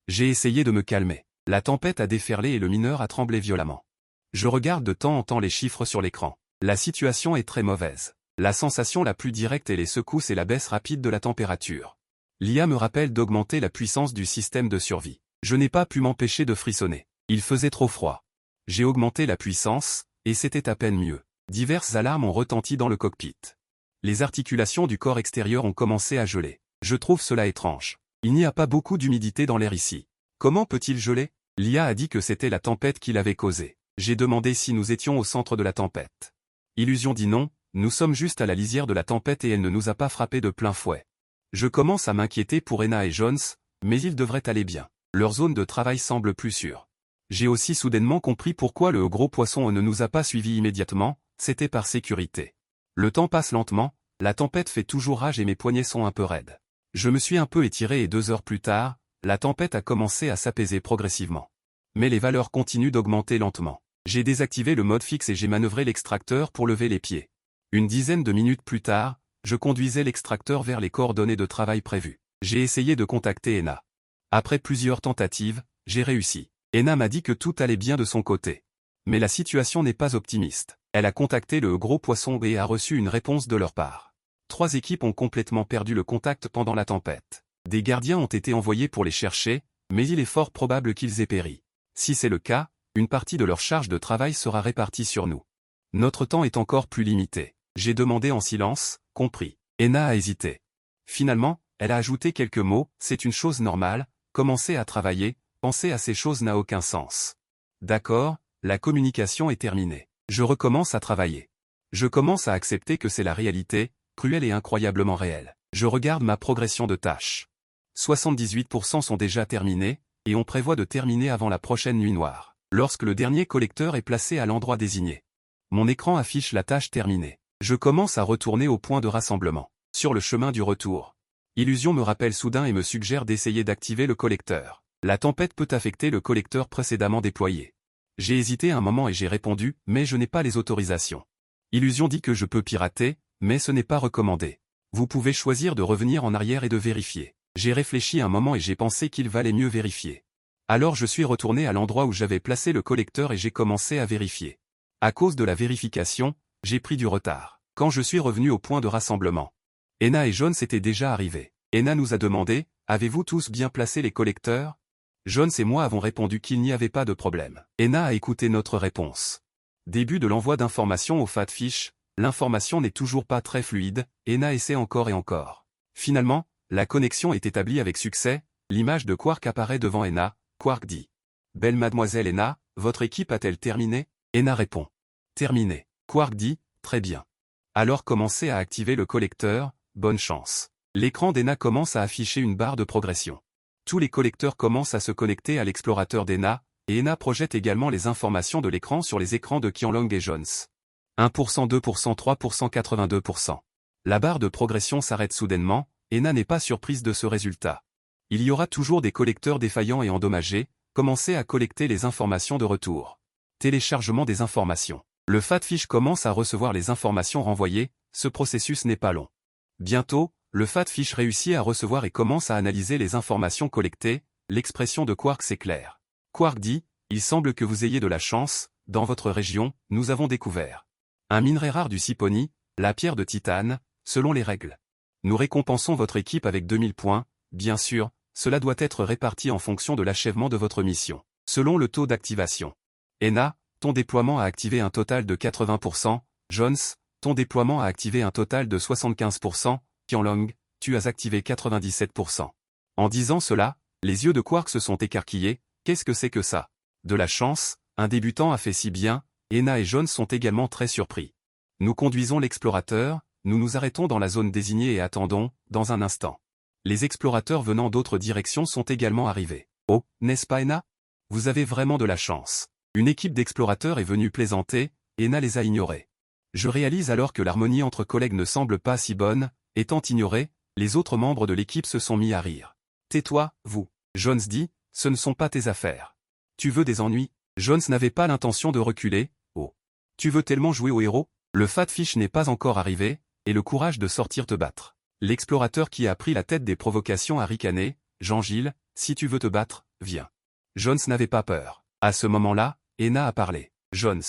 J'ai essayé de me calmer. La tempête a déferlé et le mineur a tremblé violemment. Je regarde de temps en temps les chiffres sur l'écran. La situation est très mauvaise. La sensation la plus directe est les secousses et la baisse rapide de la température. L'IA me rappelle d'augmenter la puissance du système de survie. Je n'ai pas pu m'empêcher de frissonner. Il faisait trop froid. J'ai augmenté la puissance, et c'était à peine mieux. Diverses alarmes ont retenti dans le cockpit. Les articulations du corps extérieur ont commencé à geler. Je trouve cela étrange. Il n'y a pas beaucoup d'humidité dans l'air ici. Comment peut-il geler? L'IA a dit que c'était la tempête qui l'avait causée. J'ai demandé si nous étions au centre de la tempête. Illusion dit non, nous sommes juste à la lisière de la tempête et elle ne nous a pas frappé de plein fouet. Je commence à m'inquiéter pour Ena et Jones, mais ils devraient aller bien. Leur zone de travail semble plus sûre. J'ai aussi soudainement compris pourquoi le Gros Poisson ne nous a pas suivis immédiatement, c'était par sécurité. Le temps passe lentement, la tempête fait toujours rage et mes poignets sont un peu raides. Je me suis un peu étiré et 2 heures plus tard, la tempête a commencé à s'apaiser progressivement. Mais les valeurs continuent d'augmenter lentement. J'ai désactivé le mode fixe et j'ai manœuvré l'extracteur pour lever les pieds. Une dizaine de minutes plus tard, je conduisais l'extracteur vers les coordonnées de travail prévues. J'ai essayé de contacter Ena. Après plusieurs tentatives, j'ai réussi. Ena m'a dit que tout allait bien de son côté. Mais la situation n'est pas optimiste. Elle a contacté le Gros Poisson et a reçu une réponse de leur part. 3 équipes ont complètement perdu le contact pendant la tempête. Des gardiens ont été envoyés pour les chercher, mais il est fort probable qu'ils aient péri. Si c'est le cas, une partie de leur charge de travail sera répartie sur nous. Notre temps est encore plus limité. J'ai demandé en silence, compris. Ena a hésité. Finalement, elle a ajouté quelques mots, c'est une chose normale, commencer à travailler, penser à ces choses n'a aucun sens. D'accord, la communication est terminée. Je recommence à travailler. Je commence à accepter que c'est la réalité, cruelle et incroyablement réelle. Je regarde ma progression de tâches. 78% sont déjà terminés, et on prévoit de terminer avant la prochaine nuit noire, lorsque le dernier collecteur est placé à l'endroit désigné. Mon écran affiche la tâche terminée. Je commence à retourner au point de rassemblement. Sur le chemin du retour, Illusion me rappelle soudain et me suggère d'essayer d'activer le collecteur. La tempête peut affecter le collecteur précédemment déployé. J'ai hésité un moment et j'ai répondu, mais je n'ai pas les autorisations. Illusion dit que je peux pirater, mais ce n'est pas recommandé. Vous pouvez choisir de revenir en arrière et de vérifier. J'ai réfléchi un moment et j'ai pensé qu'il valait mieux vérifier. Alors je suis retourné à l'endroit où j'avais placé le collecteur et j'ai commencé à vérifier. À cause de la vérification, j'ai pris du retard. Quand je suis revenu au point de rassemblement, Ena et Jones étaient déjà arrivés. Ena nous a demandé, avez-vous tous bien placé les collecteurs? Jones et moi avons répondu qu'il n'y avait pas de problème. Ena a écouté notre réponse. Début de l'envoi d'informations au Fatfish, l'information n'est toujours pas très fluide, Ena essaie encore et encore. Finalement, la connexion est établie avec succès, l'image de Quark apparaît devant Ena, Quark dit. Belle mademoiselle Ena, votre équipe a-t-elle terminé? Ena répond. Terminé. Quark dit, très bien. Alors commencez à activer le collecteur, bonne chance. L'écran d'Ena commence à afficher une barre de progression. Tous les collecteurs commencent à se connecter à l'explorateur d'Ena, et Ena projette également les informations de l'écran sur les écrans de Qianlong et Jones. 1%, 2%, 3%, 82%. La barre de progression s'arrête soudainement, Ena n'est pas surprise de ce résultat. Il y aura toujours des collecteurs défaillants et endommagés, commencez à collecter les informations de retour. Téléchargement des informations. Le Fatfish commence à recevoir les informations renvoyées, ce processus n'est pas long. Bientôt, le Fatfish réussit à recevoir et commence à analyser les informations collectées, l'expression de Quark s'éclaire. Quark dit, il semble que vous ayez de la chance, dans votre région, nous avons découvert un minerai rare du Siponi, la pierre de titane, selon les règles. Nous récompensons votre équipe avec 2000 points, bien sûr, cela doit être réparti en fonction de l'achèvement de votre mission, selon le taux d'activation. Ena, ton déploiement a activé un total de 80%, Jones, ton déploiement a activé un total de 75%, Qianlong, tu as activé 97%. En disant cela, les yeux de Quark se sont écarquillés, qu'est-ce que c'est que ça? De la chance, un débutant a fait si bien, Ena et Jones sont également très surpris. Nous conduisons l'explorateur, nous nous arrêtons dans la zone désignée et attendons, dans un instant. Les explorateurs venant d'autres directions sont également arrivés. Oh, n'est-ce pas Ena? Vous avez vraiment de la chance. Une équipe d'explorateurs est venue plaisanter, Ena les a ignorés. Je réalise alors que l'harmonie entre collègues ne semble pas si bonne, étant ignorée, les autres membres de l'équipe se sont mis à rire. Tais-toi, vous. Jones dit, ce ne sont pas tes affaires. Tu veux des ennuis? Jones n'avait pas l'intention de reculer, oh. Tu veux tellement jouer au héros? Le Fatfish n'est pas encore arrivé, et le courage de sortir te battre. L'explorateur qui a pris la tête des provocations a ricané, Jean-Gilles, si tu veux te battre, viens. Jones n'avait pas peur. À ce moment-là, Ena a parlé. Jones.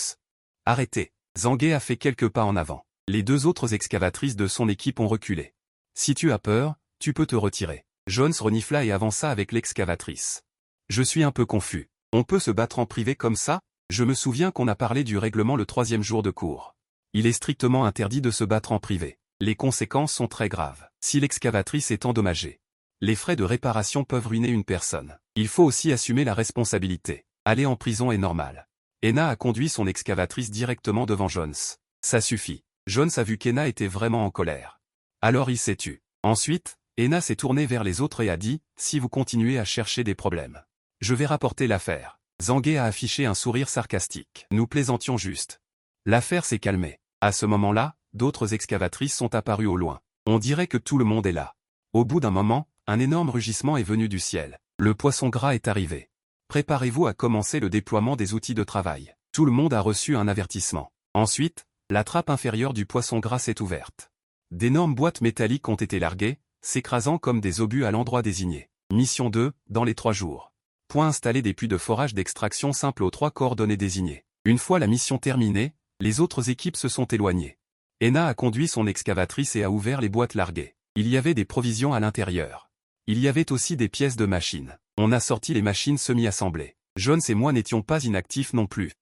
Arrêtez. Zanguet a fait quelques pas en avant. Les deux autres excavatrices de son équipe ont reculé. Si tu as peur, tu peux te retirer. Jones renifla et avança avec l'excavatrice. Je suis un peu confus. On peut se battre en privé comme ça? Je me souviens qu'on a parlé du règlement le 3e jour de cours. Il est strictement interdit de se battre en privé. Les conséquences sont très graves. Si l'excavatrice est endommagée, les frais de réparation peuvent ruiner une personne. Il faut aussi assumer la responsabilité. Aller en prison est normal. Ena a conduit son excavatrice directement devant Jones. Ça suffit. Jones a vu qu'Ena était vraiment en colère. Alors il s'est tu. Ensuite, Ena s'est tournée vers les autres et a dit, si vous continuez à chercher des problèmes, je vais rapporter l'affaire. Zanguet a affiché un sourire sarcastique. Nous plaisantions juste. L'affaire s'est calmée. À ce moment-là, d'autres excavatrices sont apparues au loin. On dirait que tout le monde est là. Au bout d'un moment, un énorme rugissement est venu du ciel. Le poisson gras est arrivé. Préparez-vous à commencer le déploiement des outils de travail. Tout le monde a reçu un avertissement. Ensuite, la trappe inférieure du poisson gras s'est ouverte. D'énormes boîtes métalliques ont été larguées, s'écrasant comme des obus à l'endroit désigné. Mission 2, dans les 3 jours. Point installer des puits de forage d'extraction simples aux 3 coordonnées désignées. Une fois la mission terminée, les autres équipes se sont éloignées. Ena a conduit son excavatrice et a ouvert les boîtes larguées. Il y avait des provisions à l'intérieur. Il y avait aussi des pièces de machines. On a sorti les machines semi-assemblées. Jones et moi n'étions pas inactifs non plus.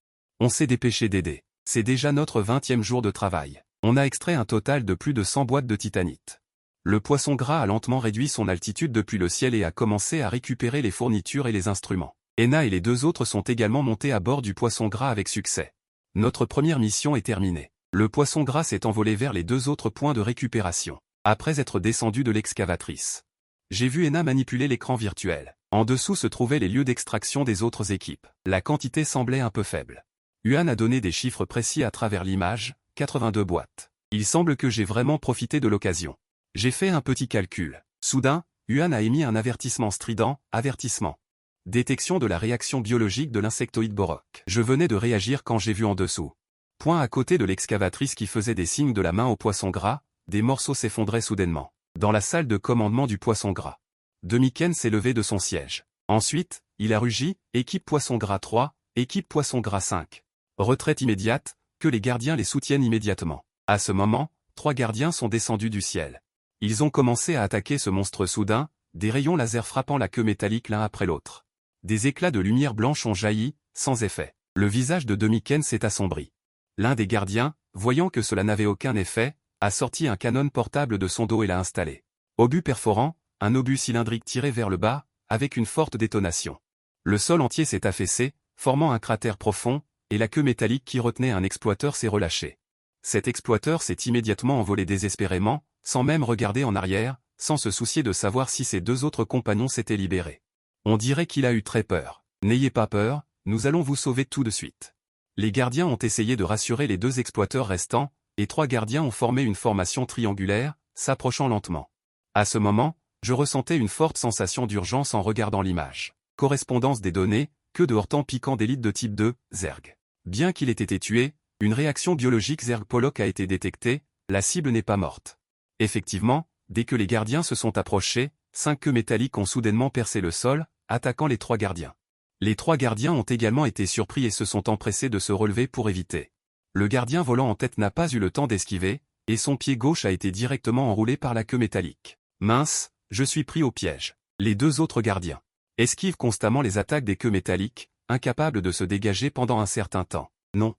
On s'est dépêché d'aider. C'est déjà notre 20e jour de travail. On a extrait un total de plus de 100 boîtes de titanite. Le poisson gras a lentement réduit son altitude depuis le ciel et a commencé à récupérer les fournitures et les instruments. Ena et les 2 autres sont également montés à bord du poisson gras avec succès. Notre première mission est terminée. Le poisson gras s'est envolé vers les 2 autres points de récupération, après être descendu de l'excavatrice. J'ai vu Ena manipuler l'écran virtuel. En dessous se trouvaient les lieux d'extraction des autres équipes. La quantité semblait un peu faible. Yuan a donné des chiffres précis à travers l'image, 82 boîtes. Il semble que j'ai vraiment profité de l'occasion. J'ai fait un petit calcul. Soudain, Yuan a émis un avertissement strident, avertissement. Détection de la réaction biologique de l'insectoïde Borok. Je venais de réagir quand j'ai vu en dessous. Point à côté de l'excavatrice qui faisait des signes de la main au poisson gras, des morceaux s'effondraient soudainement. Dans la salle de commandement du poisson gras. Demiken s'est levé de son siège. Ensuite, il a rugi, équipe poisson gras 3, équipe poisson gras 5. Retraite immédiate, que les gardiens les soutiennent immédiatement. À ce moment, 3 gardiens sont descendus du ciel. Ils ont commencé à attaquer ce monstre soudain, des rayons laser frappant la queue métallique l'un après l'autre. Des éclats de lumière blanche ont jailli, sans effet. Le visage de Demiken s'est assombri. L'un des gardiens, voyant que cela n'avait aucun effet, a sorti un canon portable de son dos et l'a installé. Obus perforant, un obus cylindrique tiré vers le bas, avec une forte détonation. Le sol entier s'est affaissé, formant un cratère profond, et la queue métallique qui retenait un exploiteur s'est relâchée. Cet exploiteur s'est immédiatement envolé désespérément, sans même regarder en arrière, sans se soucier de savoir si ses deux autres compagnons s'étaient libérés. On dirait qu'il a eu très peur. N'ayez pas peur, nous allons vous sauver tout de suite. Les gardiens ont essayé de rassurer les deux exploiteurs restants, et 3 gardiens ont formé une formation triangulaire, s'approchant lentement. À ce moment, je ressentais une forte sensation d'urgence en regardant l'image. Correspondance des données, queue de Hortan piquant d'élite de type 2, Zerg. Bien qu'il ait été tué, une réaction biologique Zerg-Pollock a été détectée, la cible n'est pas morte. Effectivement, dès que les gardiens se sont approchés, 5 queues métalliques ont soudainement percé le sol, attaquant les 3 gardiens. Les 3 gardiens ont également été surpris et se sont empressés de se relever pour éviter. Le gardien volant en tête n'a pas eu le temps d'esquiver, et son pied gauche a été directement enroulé par la queue métallique. Mince, je suis pris au piège. Les 2 autres gardiens esquivent constamment les attaques des queues métalliques, incapables de se dégager pendant un certain temps. Non.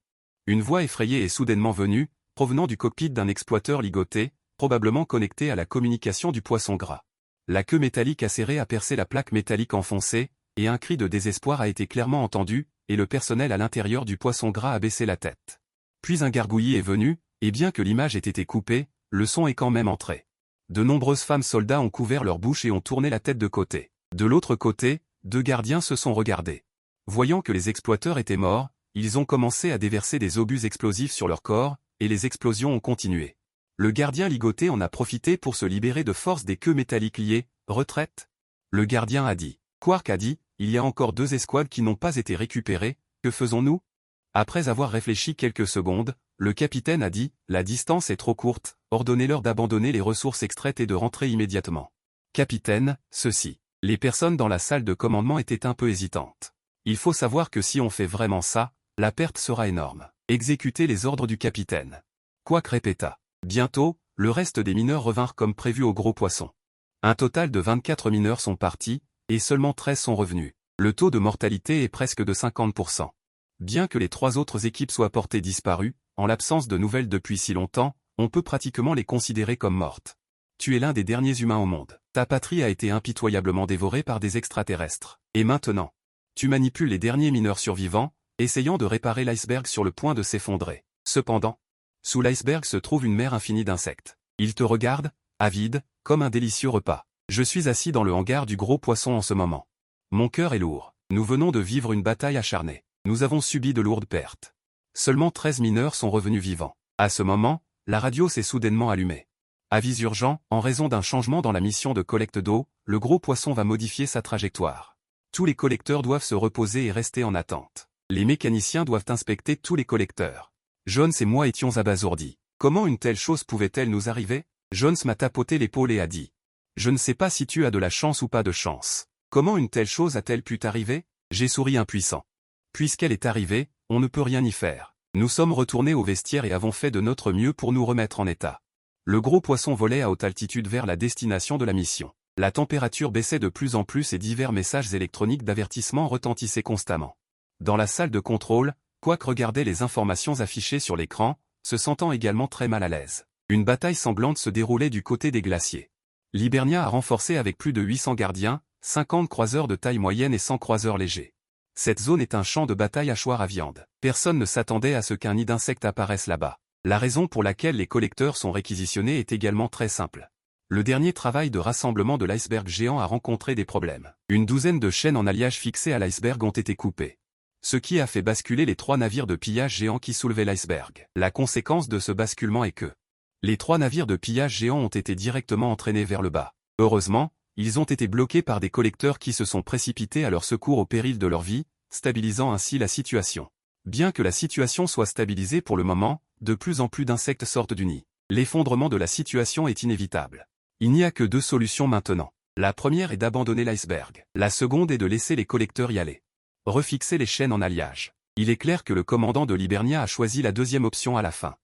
Une voix effrayée est soudainement venue, provenant du cockpit d'un exploiteur ligoté, probablement connecté à la communication du poisson gras. La queue métallique acérée a percé la plaque métallique enfoncée, et un cri de désespoir a été clairement entendu, et le personnel à l'intérieur du poisson gras a baissé la tête. Puis un gargouillis est venu, et bien que l'image ait été coupée, le son est quand même entré. De nombreuses femmes soldats ont couvert leur bouche et ont tourné la tête de côté. De l'autre côté, 2 gardiens se sont regardés. Voyant que les exploiteurs étaient morts, ils ont commencé à déverser des obus explosifs sur leur corps, et les explosions ont continué. Le gardien ligoté en a profité pour se libérer de force des queues métalliques liées. Retraite. Le gardien a dit. Quark a dit, il y a encore 2 escouades qui n'ont pas été récupérées, que faisons-nous? Après avoir réfléchi quelques secondes, le capitaine a dit, la distance est trop courte, ordonnez-leur d'abandonner les ressources extraites et de rentrer immédiatement. Capitaine, ceci. Les personnes dans la salle de commandement étaient un peu hésitantes. Il faut savoir que si on fait vraiment ça, la perte sera énorme. Exécutez les ordres du capitaine. Quark répéta. Bientôt, le reste des mineurs revinrent comme prévu au gros poisson. Un total de 24 mineurs sont partis, et seulement 13 sont revenus. Le taux de mortalité est presque de 50%. Bien que les 3 autres équipes soient portées disparues, en l'absence de nouvelles depuis si longtemps, on peut pratiquement les considérer comme mortes. Tu es l'un des derniers humains au monde. Ta patrie a été impitoyablement dévorée par des extraterrestres. Et maintenant, tu manipules les derniers mineurs survivants, essayant de réparer l'iceberg sur le point de s'effondrer. Cependant, sous l'iceberg se trouve une mer infinie d'insectes. Ils te regardent, avides, comme un délicieux repas. Je suis assis dans le hangar du gros poisson en ce moment. Mon cœur est lourd. Nous venons de vivre une bataille acharnée. Nous avons subi de lourdes pertes. Seulement 13 mineurs sont revenus vivants. À ce moment, la radio s'est soudainement allumée. Avis urgent, en raison d'un changement dans la mission de collecte d'eau, le gros poisson va modifier sa trajectoire. Tous les collecteurs doivent se reposer et rester en attente. Les mécaniciens doivent inspecter tous les collecteurs. Jones et moi étions abasourdis. Comment une telle chose pouvait-elle nous arriver? Jones m'a tapoté l'épaule et a dit. Je ne sais pas si tu as de la chance ou pas de chance. Comment une telle chose a-t-elle pu t'arriver? J'ai souri impuissant. Puisqu'elle est arrivée, on ne peut rien y faire. Nous sommes retournés au vestiaire et avons fait de notre mieux pour nous remettre en état. Le gros poisson volait à haute altitude vers la destination de la mission. La température baissait de plus en plus et divers messages électroniques d'avertissement retentissaient constamment. Dans la salle de contrôle, Quark regardait les informations affichées sur l'écran, se sentant également très mal à l'aise. Une bataille sanglante se déroulait du côté des glaciers. L'Hibernia a renforcé avec plus de 800 gardiens, 50 croiseurs de taille moyenne et 100 croiseurs légers. Cette zone est un champ de bataille hachoir à viande. Personne ne s'attendait à ce qu'un nid d'insectes apparaisse là-bas. La raison pour laquelle les collecteurs sont réquisitionnés est également très simple. Le dernier travail de rassemblement de l'iceberg géant a rencontré des problèmes. Une douzaine de chaînes en alliage fixées à l'iceberg ont été coupées. Ce qui a fait basculer les 3 navires de pillage géants qui soulevaient l'iceberg. La conséquence de ce basculement est que les 3 navires de pillage géants ont été directement entraînés vers le bas. Heureusement, ils ont été bloqués par des collecteurs qui se sont précipités à leur secours au péril de leur vie, stabilisant ainsi la situation. Bien que la situation soit stabilisée pour le moment, de plus en plus d'insectes sortent du nid. L'effondrement de la situation est inévitable. Il n'y a que 2 solutions maintenant. La première est d'abandonner l'iceberg. La seconde est de laisser les collecteurs y aller. Refixer les chaînes en alliage. Il est clair que le commandant de l'Hibernia a choisi la deuxième option à la fin.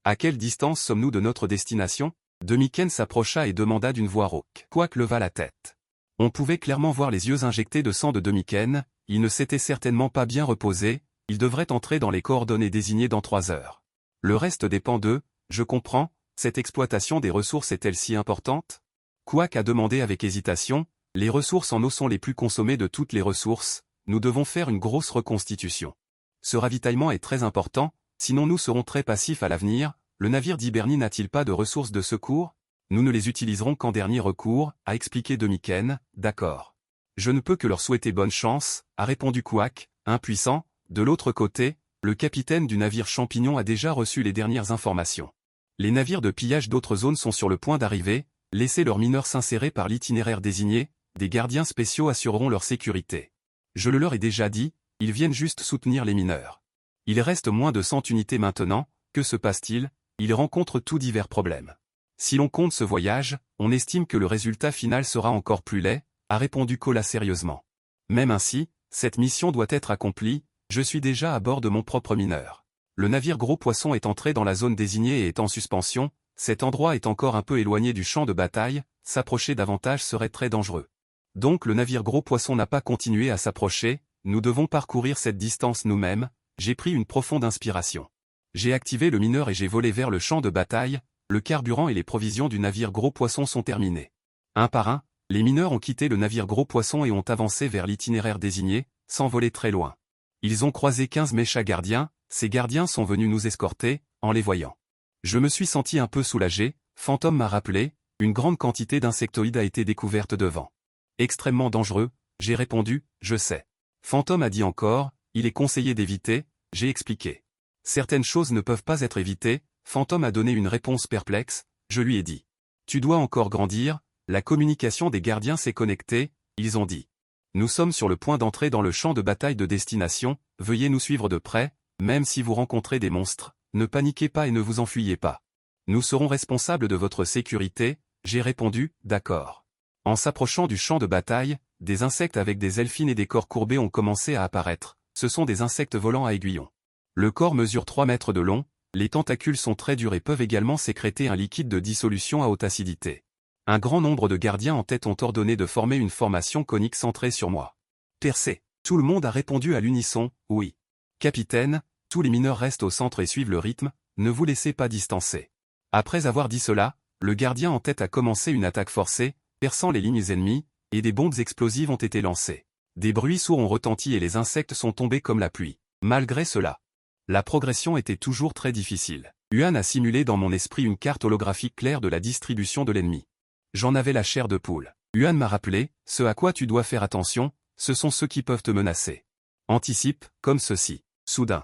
À quelle distance sommes-nous de notre destination? Demiken s'approcha et demanda d'une voix rauque. Quark leva la tête. On pouvait clairement voir les yeux injectés de sang de Demiken, il ne s'était certainement pas bien reposé, il devrait entrer dans les coordonnées désignées dans 3 heures. Le reste dépend d'eux, je comprends, cette exploitation des ressources est-elle si importante? Quack a demandé avec hésitation, les ressources en eau sont les plus consommées de toutes les ressources, nous devons faire une grosse reconstitution. Ce ravitaillement est très important, sinon nous serons très passifs à l'avenir, le navire d'Hibernie n'a-t-il pas de ressources de secours? Nous ne les utiliserons qu'en dernier recours, a expliqué Demiken, d'accord. Je ne peux que leur souhaiter bonne chance, a répondu Quack, impuissant. De l'autre côté, le capitaine du navire Champignon a déjà reçu les dernières informations. Les navires de pillage d'autres zones sont sur le point d'arriver, laissez leurs mineurs s'insérer par l'itinéraire désigné, des gardiens spéciaux assureront leur sécurité. Je le leur ai déjà dit, ils viennent juste soutenir les mineurs. Il reste moins de 100 unités maintenant, que se passe-t-il? Ils rencontrent tout divers problèmes. Si l'on compte ce voyage, on estime que le résultat final sera encore plus laid, a répondu Kola sérieusement. Même ainsi, cette mission doit être accomplie, je suis déjà à bord de mon propre mineur. Le navire Gros Poisson est entré dans la zone désignée et est en suspension, cet endroit est encore un peu éloigné du champ de bataille, s'approcher davantage serait très dangereux. Donc le navire Gros Poisson n'a pas continué à s'approcher, nous devons parcourir cette distance nous-mêmes, j'ai pris une profonde inspiration. J'ai activé le mineur et j'ai volé vers le champ de bataille, le carburant et les provisions du navire Gros Poisson sont terminés. Un par un, les mineurs ont quitté le navire Gros Poisson et ont avancé vers l'itinéraire désigné, sans voler très loin. Ils ont croisé 15 méchas gardiens, ces gardiens sont venus nous escorter, en les voyant. Je me suis senti un peu soulagé, Fantôme m'a rappelé, une grande quantité d'insectoïdes a été découverte devant. Extrêmement dangereux, j'ai répondu, je sais. Fantôme a dit encore, il est conseillé d'éviter, j'ai expliqué. Certaines choses ne peuvent pas être évitées, Fantôme a donné une réponse perplexe, je lui ai dit. Tu dois encore grandir, la communication des gardiens s'est connectée, ils ont dit. Nous sommes sur le point d'entrer dans le champ de bataille de destination, veuillez nous suivre de près, même si vous rencontrez des monstres, ne paniquez pas et ne vous enfuyez pas. Nous serons responsables de votre sécurité, j'ai répondu, d'accord. En s'approchant du champ de bataille, des insectes avec des elfines et des corps courbés ont commencé à apparaître, ce sont des insectes volants à aiguillons. Le corps mesure 3 mètres de long, les tentacules sont très durs et peuvent également sécréter un liquide de dissolution à haute acidité. Un grand nombre de gardiens en tête ont ordonné de former une formation conique centrée sur moi. Percé. Tout le monde a répondu à l'unisson, oui. Capitaine, tous les mineurs restent au centre et suivent le rythme, ne vous laissez pas distancer. Après avoir dit cela, le gardien en tête a commencé une attaque forcée, perçant les lignes ennemies, et des bombes explosives ont été lancées. Des bruits sourds ont retenti et les insectes sont tombés comme la pluie. Malgré cela, la progression était toujours très difficile. Yuan a simulé dans mon esprit une carte holographique claire de la distribution de l'ennemi. J'en avais la chair de poule. Yuan m'a rappelé, ce à quoi tu dois faire attention, ce sont ceux qui peuvent te menacer. Anticipe, comme ceci. Soudain,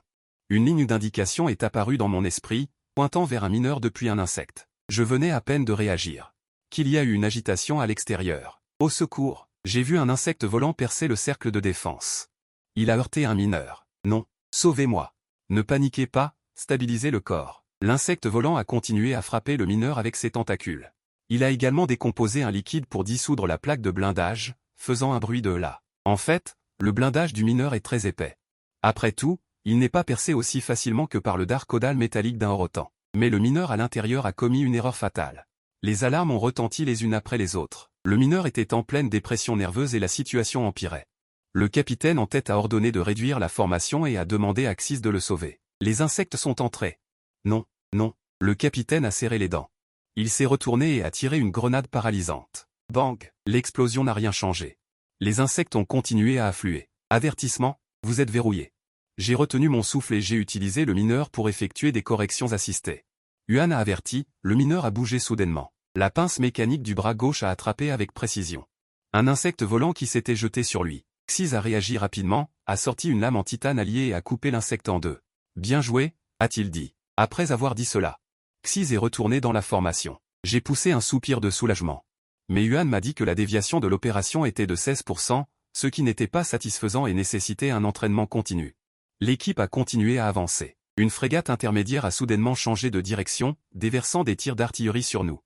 une ligne d'indication est apparue dans mon esprit, pointant vers un mineur depuis un insecte. Je venais à peine de réagir. Qu'il y a eu une agitation à l'extérieur. Au secours, j'ai vu un insecte volant percer le cercle de défense. Il a heurté un mineur. Non, sauvez-moi. Ne paniquez pas, stabilisez le corps. L'insecte volant a continué à frapper le mineur avec ses tentacules. Il a également décomposé un liquide pour dissoudre la plaque de blindage, faisant un bruit de là. En fait, le blindage du mineur est très épais. Après tout, il n'est pas percé aussi facilement que par le dard caudal métallique d'un orotan. Mais le mineur à l'intérieur a commis une erreur fatale. Les alarmes ont retenti les unes après les autres. Le mineur était en pleine dépression nerveuse et la situation empirait. Le capitaine en tête a ordonné de réduire la formation et a demandé à Xyz de le sauver. Les insectes sont entrés. Non, non, le capitaine a serré les dents. Il s'est retourné et a tiré une grenade paralysante. Bang! L'explosion n'a rien changé. Les insectes ont continué à affluer. Avertissement, vous êtes verrouillé. J'ai retenu mon souffle et j'ai utilisé le mineur pour effectuer des corrections assistées. Yuan a averti, le mineur a bougé soudainement. La pince mécanique du bras gauche a attrapé avec précision un insecte volant qui s'était jeté sur lui. Xyz a réagi rapidement, a sorti une lame en titane alliée et a coupé l'insecte en deux. Bien joué, a-t-il dit. Après avoir dit cela, Xyz est retourné dans la formation. J'ai poussé un soupir de soulagement. Mais Yuan m'a dit que la déviation de l'opération était de 16%, ce qui n'était pas satisfaisant et nécessitait un entraînement continu. L'équipe a continué à avancer. Une frégate intermédiaire a soudainement changé de direction, déversant des tirs d'artillerie sur nous.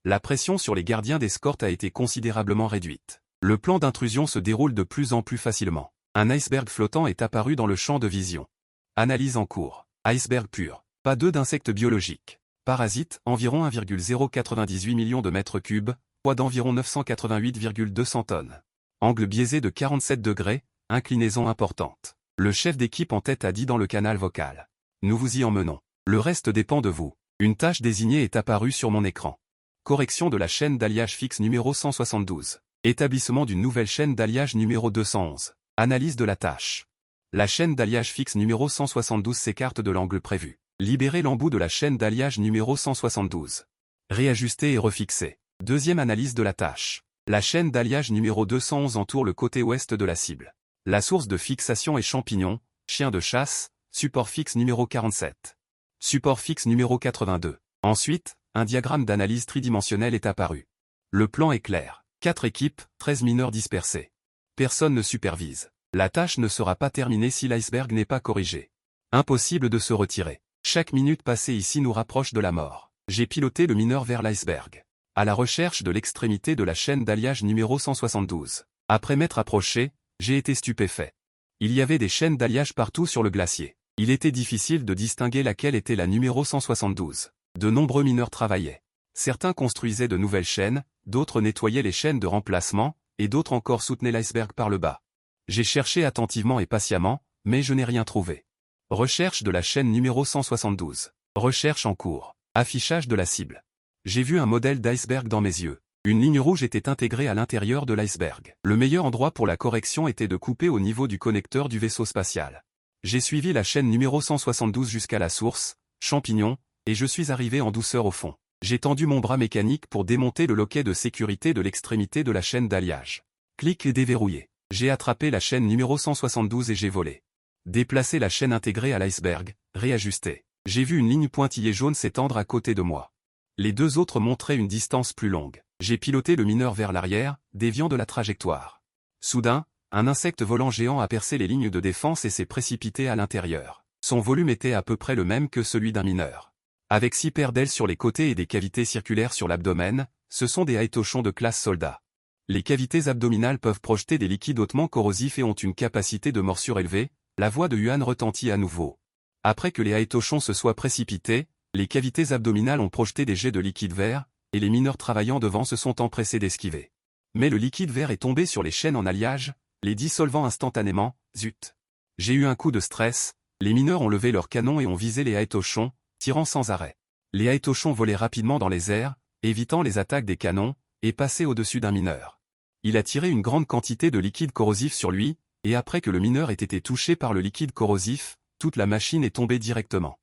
La pression sur les gardiens d'escorte a été considérablement réduite. Le plan d'intrusion se déroule de plus en plus facilement. Un iceberg flottant est apparu dans le champ de vision. Analyse en cours. Iceberg pur. Pas d'insectes biologiques. Parasites, environ 1,098 millions de mètres cubes. poids d'environ 988,200 tonnes. Angle biaisé de 47 degrés, inclinaison importante. Le chef d'équipe en tête a dit dans le canal vocal. Nous vous y emmenons. Le reste dépend de vous. Une tâche désignée est apparue sur mon écran. Correction de la chaîne d'alliage fixe numéro 172. Établissement d'une nouvelle chaîne d'alliage numéro 211. Analyse de la tâche. La chaîne d'alliage fixe numéro 172 s'écarte de l'angle prévu. Libérer l'embout de la chaîne d'alliage numéro 172. Réajuster et refixer. Deuxième analyse de la tâche. La chaîne d'alliage numéro 211 entoure le côté ouest de la cible. La source de fixation est champignon, chien de chasse, support fixe numéro 47. Support fixe numéro 82. Ensuite, un diagramme d'analyse tridimensionnelle est apparu. Le plan est clair. 4 équipes, 13 mineurs dispersés. Personne ne supervise. La tâche ne sera pas terminée si l'iceberg n'est pas corrigé. Impossible de se retirer. Chaque minute passée ici nous rapproche de la mort. J'ai piloté le mineur vers l'iceberg. À la recherche de l'extrémité de la chaîne d'alliage numéro 172. Après m'être approché, j'ai été stupéfait. Il y avait des chaînes d'alliage partout sur le glacier. Il était difficile de distinguer laquelle était la numéro 172. De nombreux mineurs travaillaient. Certains construisaient de nouvelles chaînes, d'autres nettoyaient les chaînes de remplacement, et d'autres encore soutenaient l'iceberg par le bas. J'ai cherché attentivement et patiemment, mais je n'ai rien trouvé. Recherche de la chaîne numéro 172. Recherche en cours. Affichage de la cible. J'ai vu un modèle d'iceberg dans mes yeux. Une ligne rouge était intégrée à l'intérieur de l'iceberg. Le meilleur endroit pour la correction était de couper au niveau du connecteur du vaisseau spatial. J'ai suivi la chaîne numéro 172 jusqu'à la source, champignon, et je suis arrivé en douceur au fond. J'ai tendu mon bras mécanique pour démonter le loquet de sécurité de l'extrémité de la chaîne d'alliage. Clic et déverrouillé. J'ai attrapé la chaîne numéro 172 et j'ai volé. Déplacer la chaîne intégrée à l'iceberg, réajuster. J'ai vu une ligne pointillée jaune s'étendre à côté de moi. Les deux autres montraient une distance plus longue. J'ai piloté le mineur vers l'arrière, déviant de la trajectoire. Soudain, un insecte volant géant a percé les lignes de défense et s'est précipité à l'intérieur. Son volume était à peu près le même que celui d'un mineur. Avec 6 paires d'ailes sur les côtés et des cavités circulaires sur l'abdomen, ce sont des haïtochons de classe soldat. Les cavités abdominales peuvent projeter des liquides hautement corrosifs et ont une capacité de morsure élevée. La voix de Yuan retentit à nouveau. Après que les haïtochons se soient précipités, les cavités abdominales ont projeté des jets de liquide vert, et les mineurs travaillant devant se sont empressés d'esquiver. Mais le liquide vert est tombé sur les chaînes en alliage, les dissolvant instantanément. Zut. J'ai eu un coup de stress, les mineurs ont levé leurs canons et ont visé les haïtochons, tirant sans arrêt. Les haïtochons volaient rapidement dans les airs, évitant les attaques des canons, et passaient au-dessus d'un mineur. Il a tiré une grande quantité de liquide corrosif sur lui, et après que le mineur ait été touché par le liquide corrosif, toute la machine est tombée directement.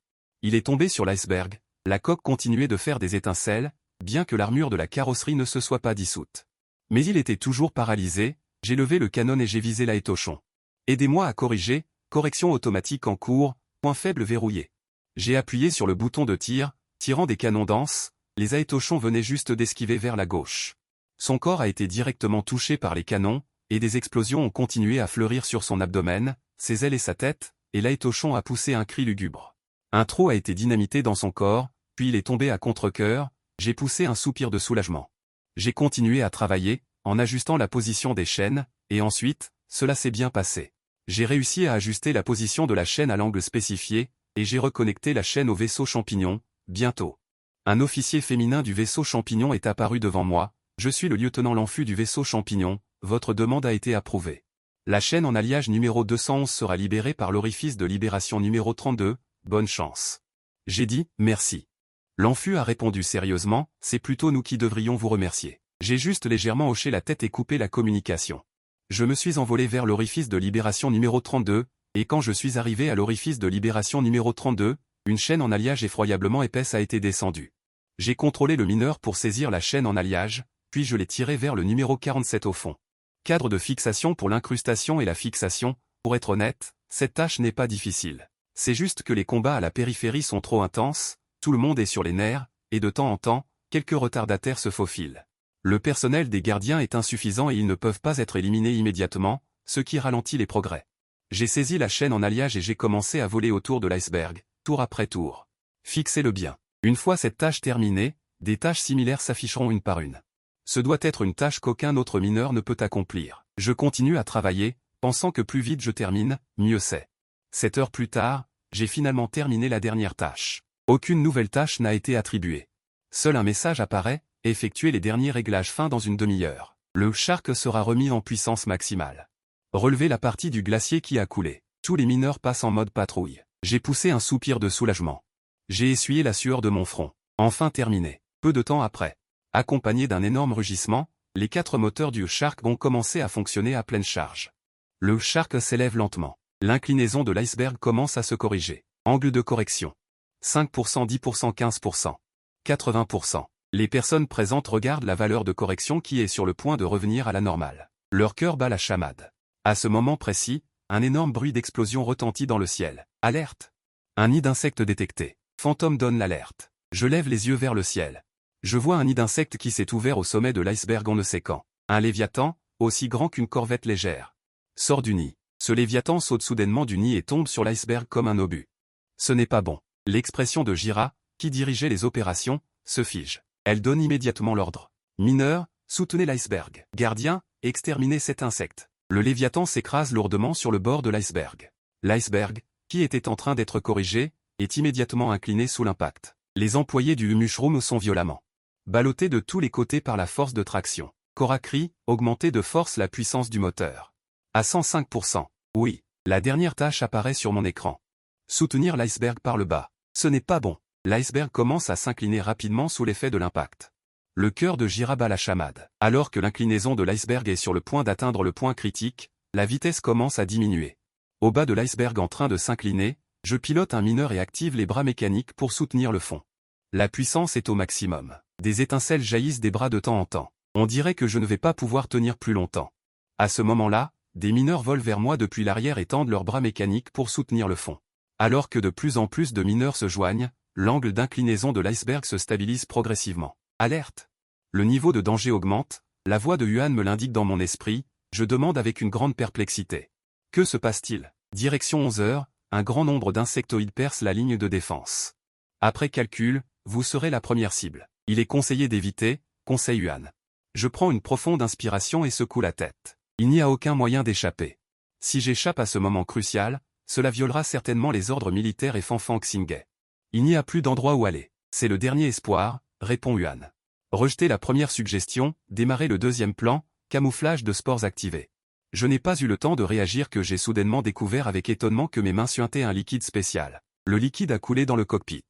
Il est tombé sur l'iceberg, la coque continuait de faire des étincelles, bien que l'armure de la carrosserie ne se soit pas dissoute. Mais il était toujours paralysé, j'ai levé le canon et j'ai visé l'haïtochon. Aidez-moi à corriger, correction automatique en cours, point faible verrouillé. J'ai appuyé sur le bouton de tir, tirant des canons denses, les haïtochons venaient juste d'esquiver vers la gauche. Son corps a été directement touché par les canons, et des explosions ont continué à fleurir sur son abdomen, ses ailes et sa tête, et l'haïtochon a poussé un cri lugubre. Un trou a été dynamité dans son corps, puis il est tombé à contre-cœur, j'ai poussé un soupir de soulagement. J'ai continué à travailler, en ajustant la position des chaînes, et ensuite, cela s'est bien passé. J'ai réussi à ajuster la position de la chaîne à l'angle spécifié, et j'ai reconnecté la chaîne au vaisseau champignon, bientôt. Un officier féminin du vaisseau champignon est apparu devant moi, je suis le lieutenant Lanfu du vaisseau champignon, votre demande a été approuvée. La chaîne en alliage numéro 211 sera libérée par l'orifice de libération numéro 32, bonne chance. J'ai dit, merci. Lanfu a répondu sérieusement, c'est plutôt nous qui devrions vous remercier. J'ai juste légèrement hoché la tête et coupé la communication. Je me suis envolé vers l'orifice de libération numéro 32, et quand je suis arrivé à l'orifice de libération numéro 32, une chaîne en alliage effroyablement épaisse a été descendue. J'ai contrôlé le mineur pour saisir la chaîne en alliage, puis je l'ai tiré vers le numéro 47 au fond. Cadre de fixation pour l'incrustation et la fixation, pour être honnête, cette tâche n'est pas difficile. C'est juste que les combats à la périphérie sont trop intenses, tout le monde est sur les nerfs, et de temps en temps, quelques retardataires se faufilent. Le personnel des gardiens est insuffisant et ils ne peuvent pas être éliminés immédiatement, ce qui ralentit les progrès. J'ai saisi la chaîne en alliage et j'ai commencé à voler autour de l'iceberg, tour après tour. Fixez-le bien. Une fois cette tâche terminée, des tâches similaires s'afficheront une par une. Ce doit être une tâche qu'aucun autre mineur ne peut accomplir. Je continue à travailler, pensant que plus vite je termine, mieux c'est. 7 heures plus tard, j'ai finalement terminé la dernière tâche. Aucune nouvelle tâche n'a été attribuée. Seul un message apparaît, effectuez les derniers réglages fins dans une demi-heure. Le Shark sera remis en puissance maximale. Relevez la partie du glacier qui a coulé. Tous les mineurs passent en mode patrouille. J'ai poussé un soupir de soulagement. J'ai essuyé la sueur de mon front. Enfin terminé. Peu de temps après, accompagné d'un énorme rugissement, les 4 moteurs du Shark vont commencer à fonctionner à pleine charge. Le Shark s'élève lentement. L'inclinaison de l'iceberg commence à se corriger. Angle de correction. 5%, 10%, 15%. 80%. Les personnes présentes regardent la valeur de correction qui est sur le point de revenir à la normale. Leur cœur bat la chamade. À ce moment précis, un énorme bruit d'explosion retentit dans le ciel. Alerte! Un nid d'insectes détecté. Phantom donne l'alerte. Je lève les yeux vers le ciel. Je vois un nid d'insectes qui s'est ouvert au sommet de l'iceberg on ne sait quand. Un léviathan, aussi grand qu'une corvette légère, sort du nid. Ce léviathan saute soudainement du nid et tombe sur l'iceberg comme un obus. Ce n'est pas bon. L'expression de Jira, qui dirigeait les opérations, se fige. Elle donne immédiatement l'ordre. Mineurs, soutenez l'iceberg. Gardiens, exterminez cet insecte. Le léviathan s'écrase lourdement sur le bord de l'iceberg. L'iceberg, qui était en train d'être corrigé, est immédiatement incliné sous l'impact. Les employés du Mushroom sont violemment ballottés de tous les côtés par la force de traction. Cora crie, augmentez de force la puissance du moteur. À 105%. Oui, la dernière tâche apparaît sur mon écran. Soutenir l'iceberg par le bas. Ce n'est pas bon. L'iceberg commence à s'incliner rapidement sous l'effet de l'impact. Le cœur de Jira bat la chamade. Alors que l'inclinaison de l'iceberg est sur le point d'atteindre le point critique, la vitesse commence à diminuer. Au bas de l'iceberg en train de s'incliner, je pilote un mineur et active les bras mécaniques pour soutenir le fond. La puissance est au maximum. Des étincelles jaillissent des bras de temps en temps. On dirait que je ne vais pas pouvoir tenir plus longtemps. À ce moment-là, des mineurs volent vers moi depuis l'arrière et tendent leurs bras mécaniques pour soutenir le fond. Alors que de plus en plus de mineurs se joignent, l'angle d'inclinaison de l'iceberg se stabilise progressivement. Alerte! Le niveau de danger augmente, la voix de Yuan me l'indique dans mon esprit, je demande avec une grande perplexité. Que se passe-t-il? Direction 11 heures, un grand nombre d'insectoïdes percent la ligne de défense. Après calcul, vous serez la première cible. Il est conseillé d'éviter, conseille Yuan. Je prends une profonde inspiration et secoue la tête. Il n'y a aucun moyen d'échapper. Si j'échappe à ce moment crucial, cela violera certainement les ordres militaires et Fanfan Xinghe. Il n'y a plus d'endroit où aller. C'est le dernier espoir, répond Yuan. Rejetez la première suggestion, démarrez le deuxième plan, camouflage de spores activé. Je n'ai pas eu le temps de réagir que j'ai soudainement découvert avec étonnement que mes mains suintaient un liquide spécial. Le liquide a coulé dans le cockpit.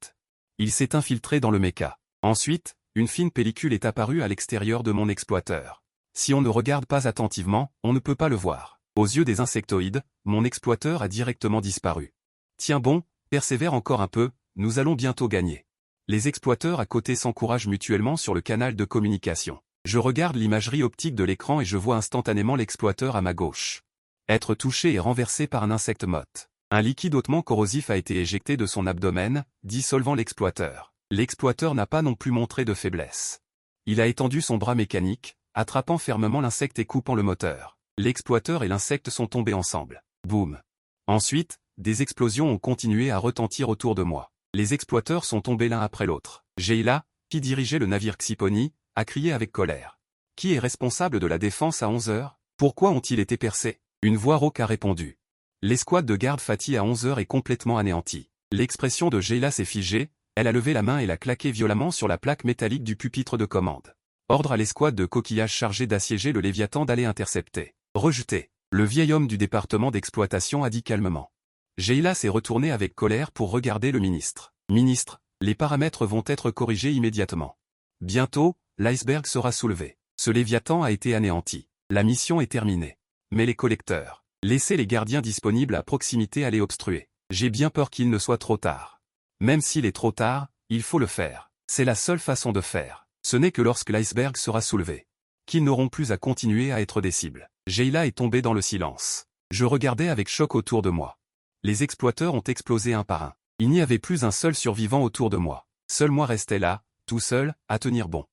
Il s'est infiltré dans le méca. Ensuite, une fine pellicule est apparue à l'extérieur de mon exploiteur. Si on ne regarde pas attentivement, on ne peut pas le voir. Aux yeux des insectoïdes, mon exploiteur a directement disparu. Tiens bon, persévère encore un peu, nous allons bientôt gagner. Les exploiteurs à côté s'encouragent mutuellement sur le canal de communication. Je regarde l'imagerie optique de l'écran et je vois instantanément l'exploiteur à ma gauche être touché et renversé par un insecte motte. Un liquide hautement corrosif a été éjecté de son abdomen, dissolvant l'exploiteur. L'exploiteur n'a pas non plus montré de faiblesse. Il a étendu son bras mécanique, attrapant fermement l'insecte et coupant le moteur. L'exploiteur et l'insecte sont tombés ensemble. Boum. Ensuite, des explosions ont continué à retentir autour de moi. Les exploiteurs sont tombés l'un après l'autre. Sheila, qui dirigeait le navire Xiponi, a crié avec colère. Qui est responsable de la défense à 11 heures? Pourquoi ont-ils été percés? Une voix rauque a répondu. L'escouade de garde Fatih à 11 heures est complètement anéantie. L'expression de Sheila s'est figée, elle a levé la main et l'a claqué violemment sur la plaque métallique du pupitre de commande. Ordre à l'escouade de coquillages chargée d'assiéger le Léviathan d'aller intercepter. Rejeté. Le vieil homme du département d'exploitation a dit calmement. Sheila s'est retournée avec colère pour regarder le ministre. Ministre, les paramètres vont être corrigés immédiatement. Bientôt, l'iceberg sera soulevé. Ce Léviathan a été anéanti. La mission est terminée. Mais les collecteurs, laissez les gardiens disponibles à proximité aller obstruer. J'ai bien peur qu'il ne soit trop tard. Même s'il est trop tard, il faut le faire. C'est la seule façon de faire. Ce n'est que lorsque l'iceberg sera soulevé qu'ils n'auront plus à continuer à être des cibles. Sheila est tombée dans le silence. Je regardais avec choc autour de moi. Les exploiteurs ont explosé un par un. Il n'y avait plus un seul survivant autour de moi. Seul moi restais là, tout seul, à tenir bon.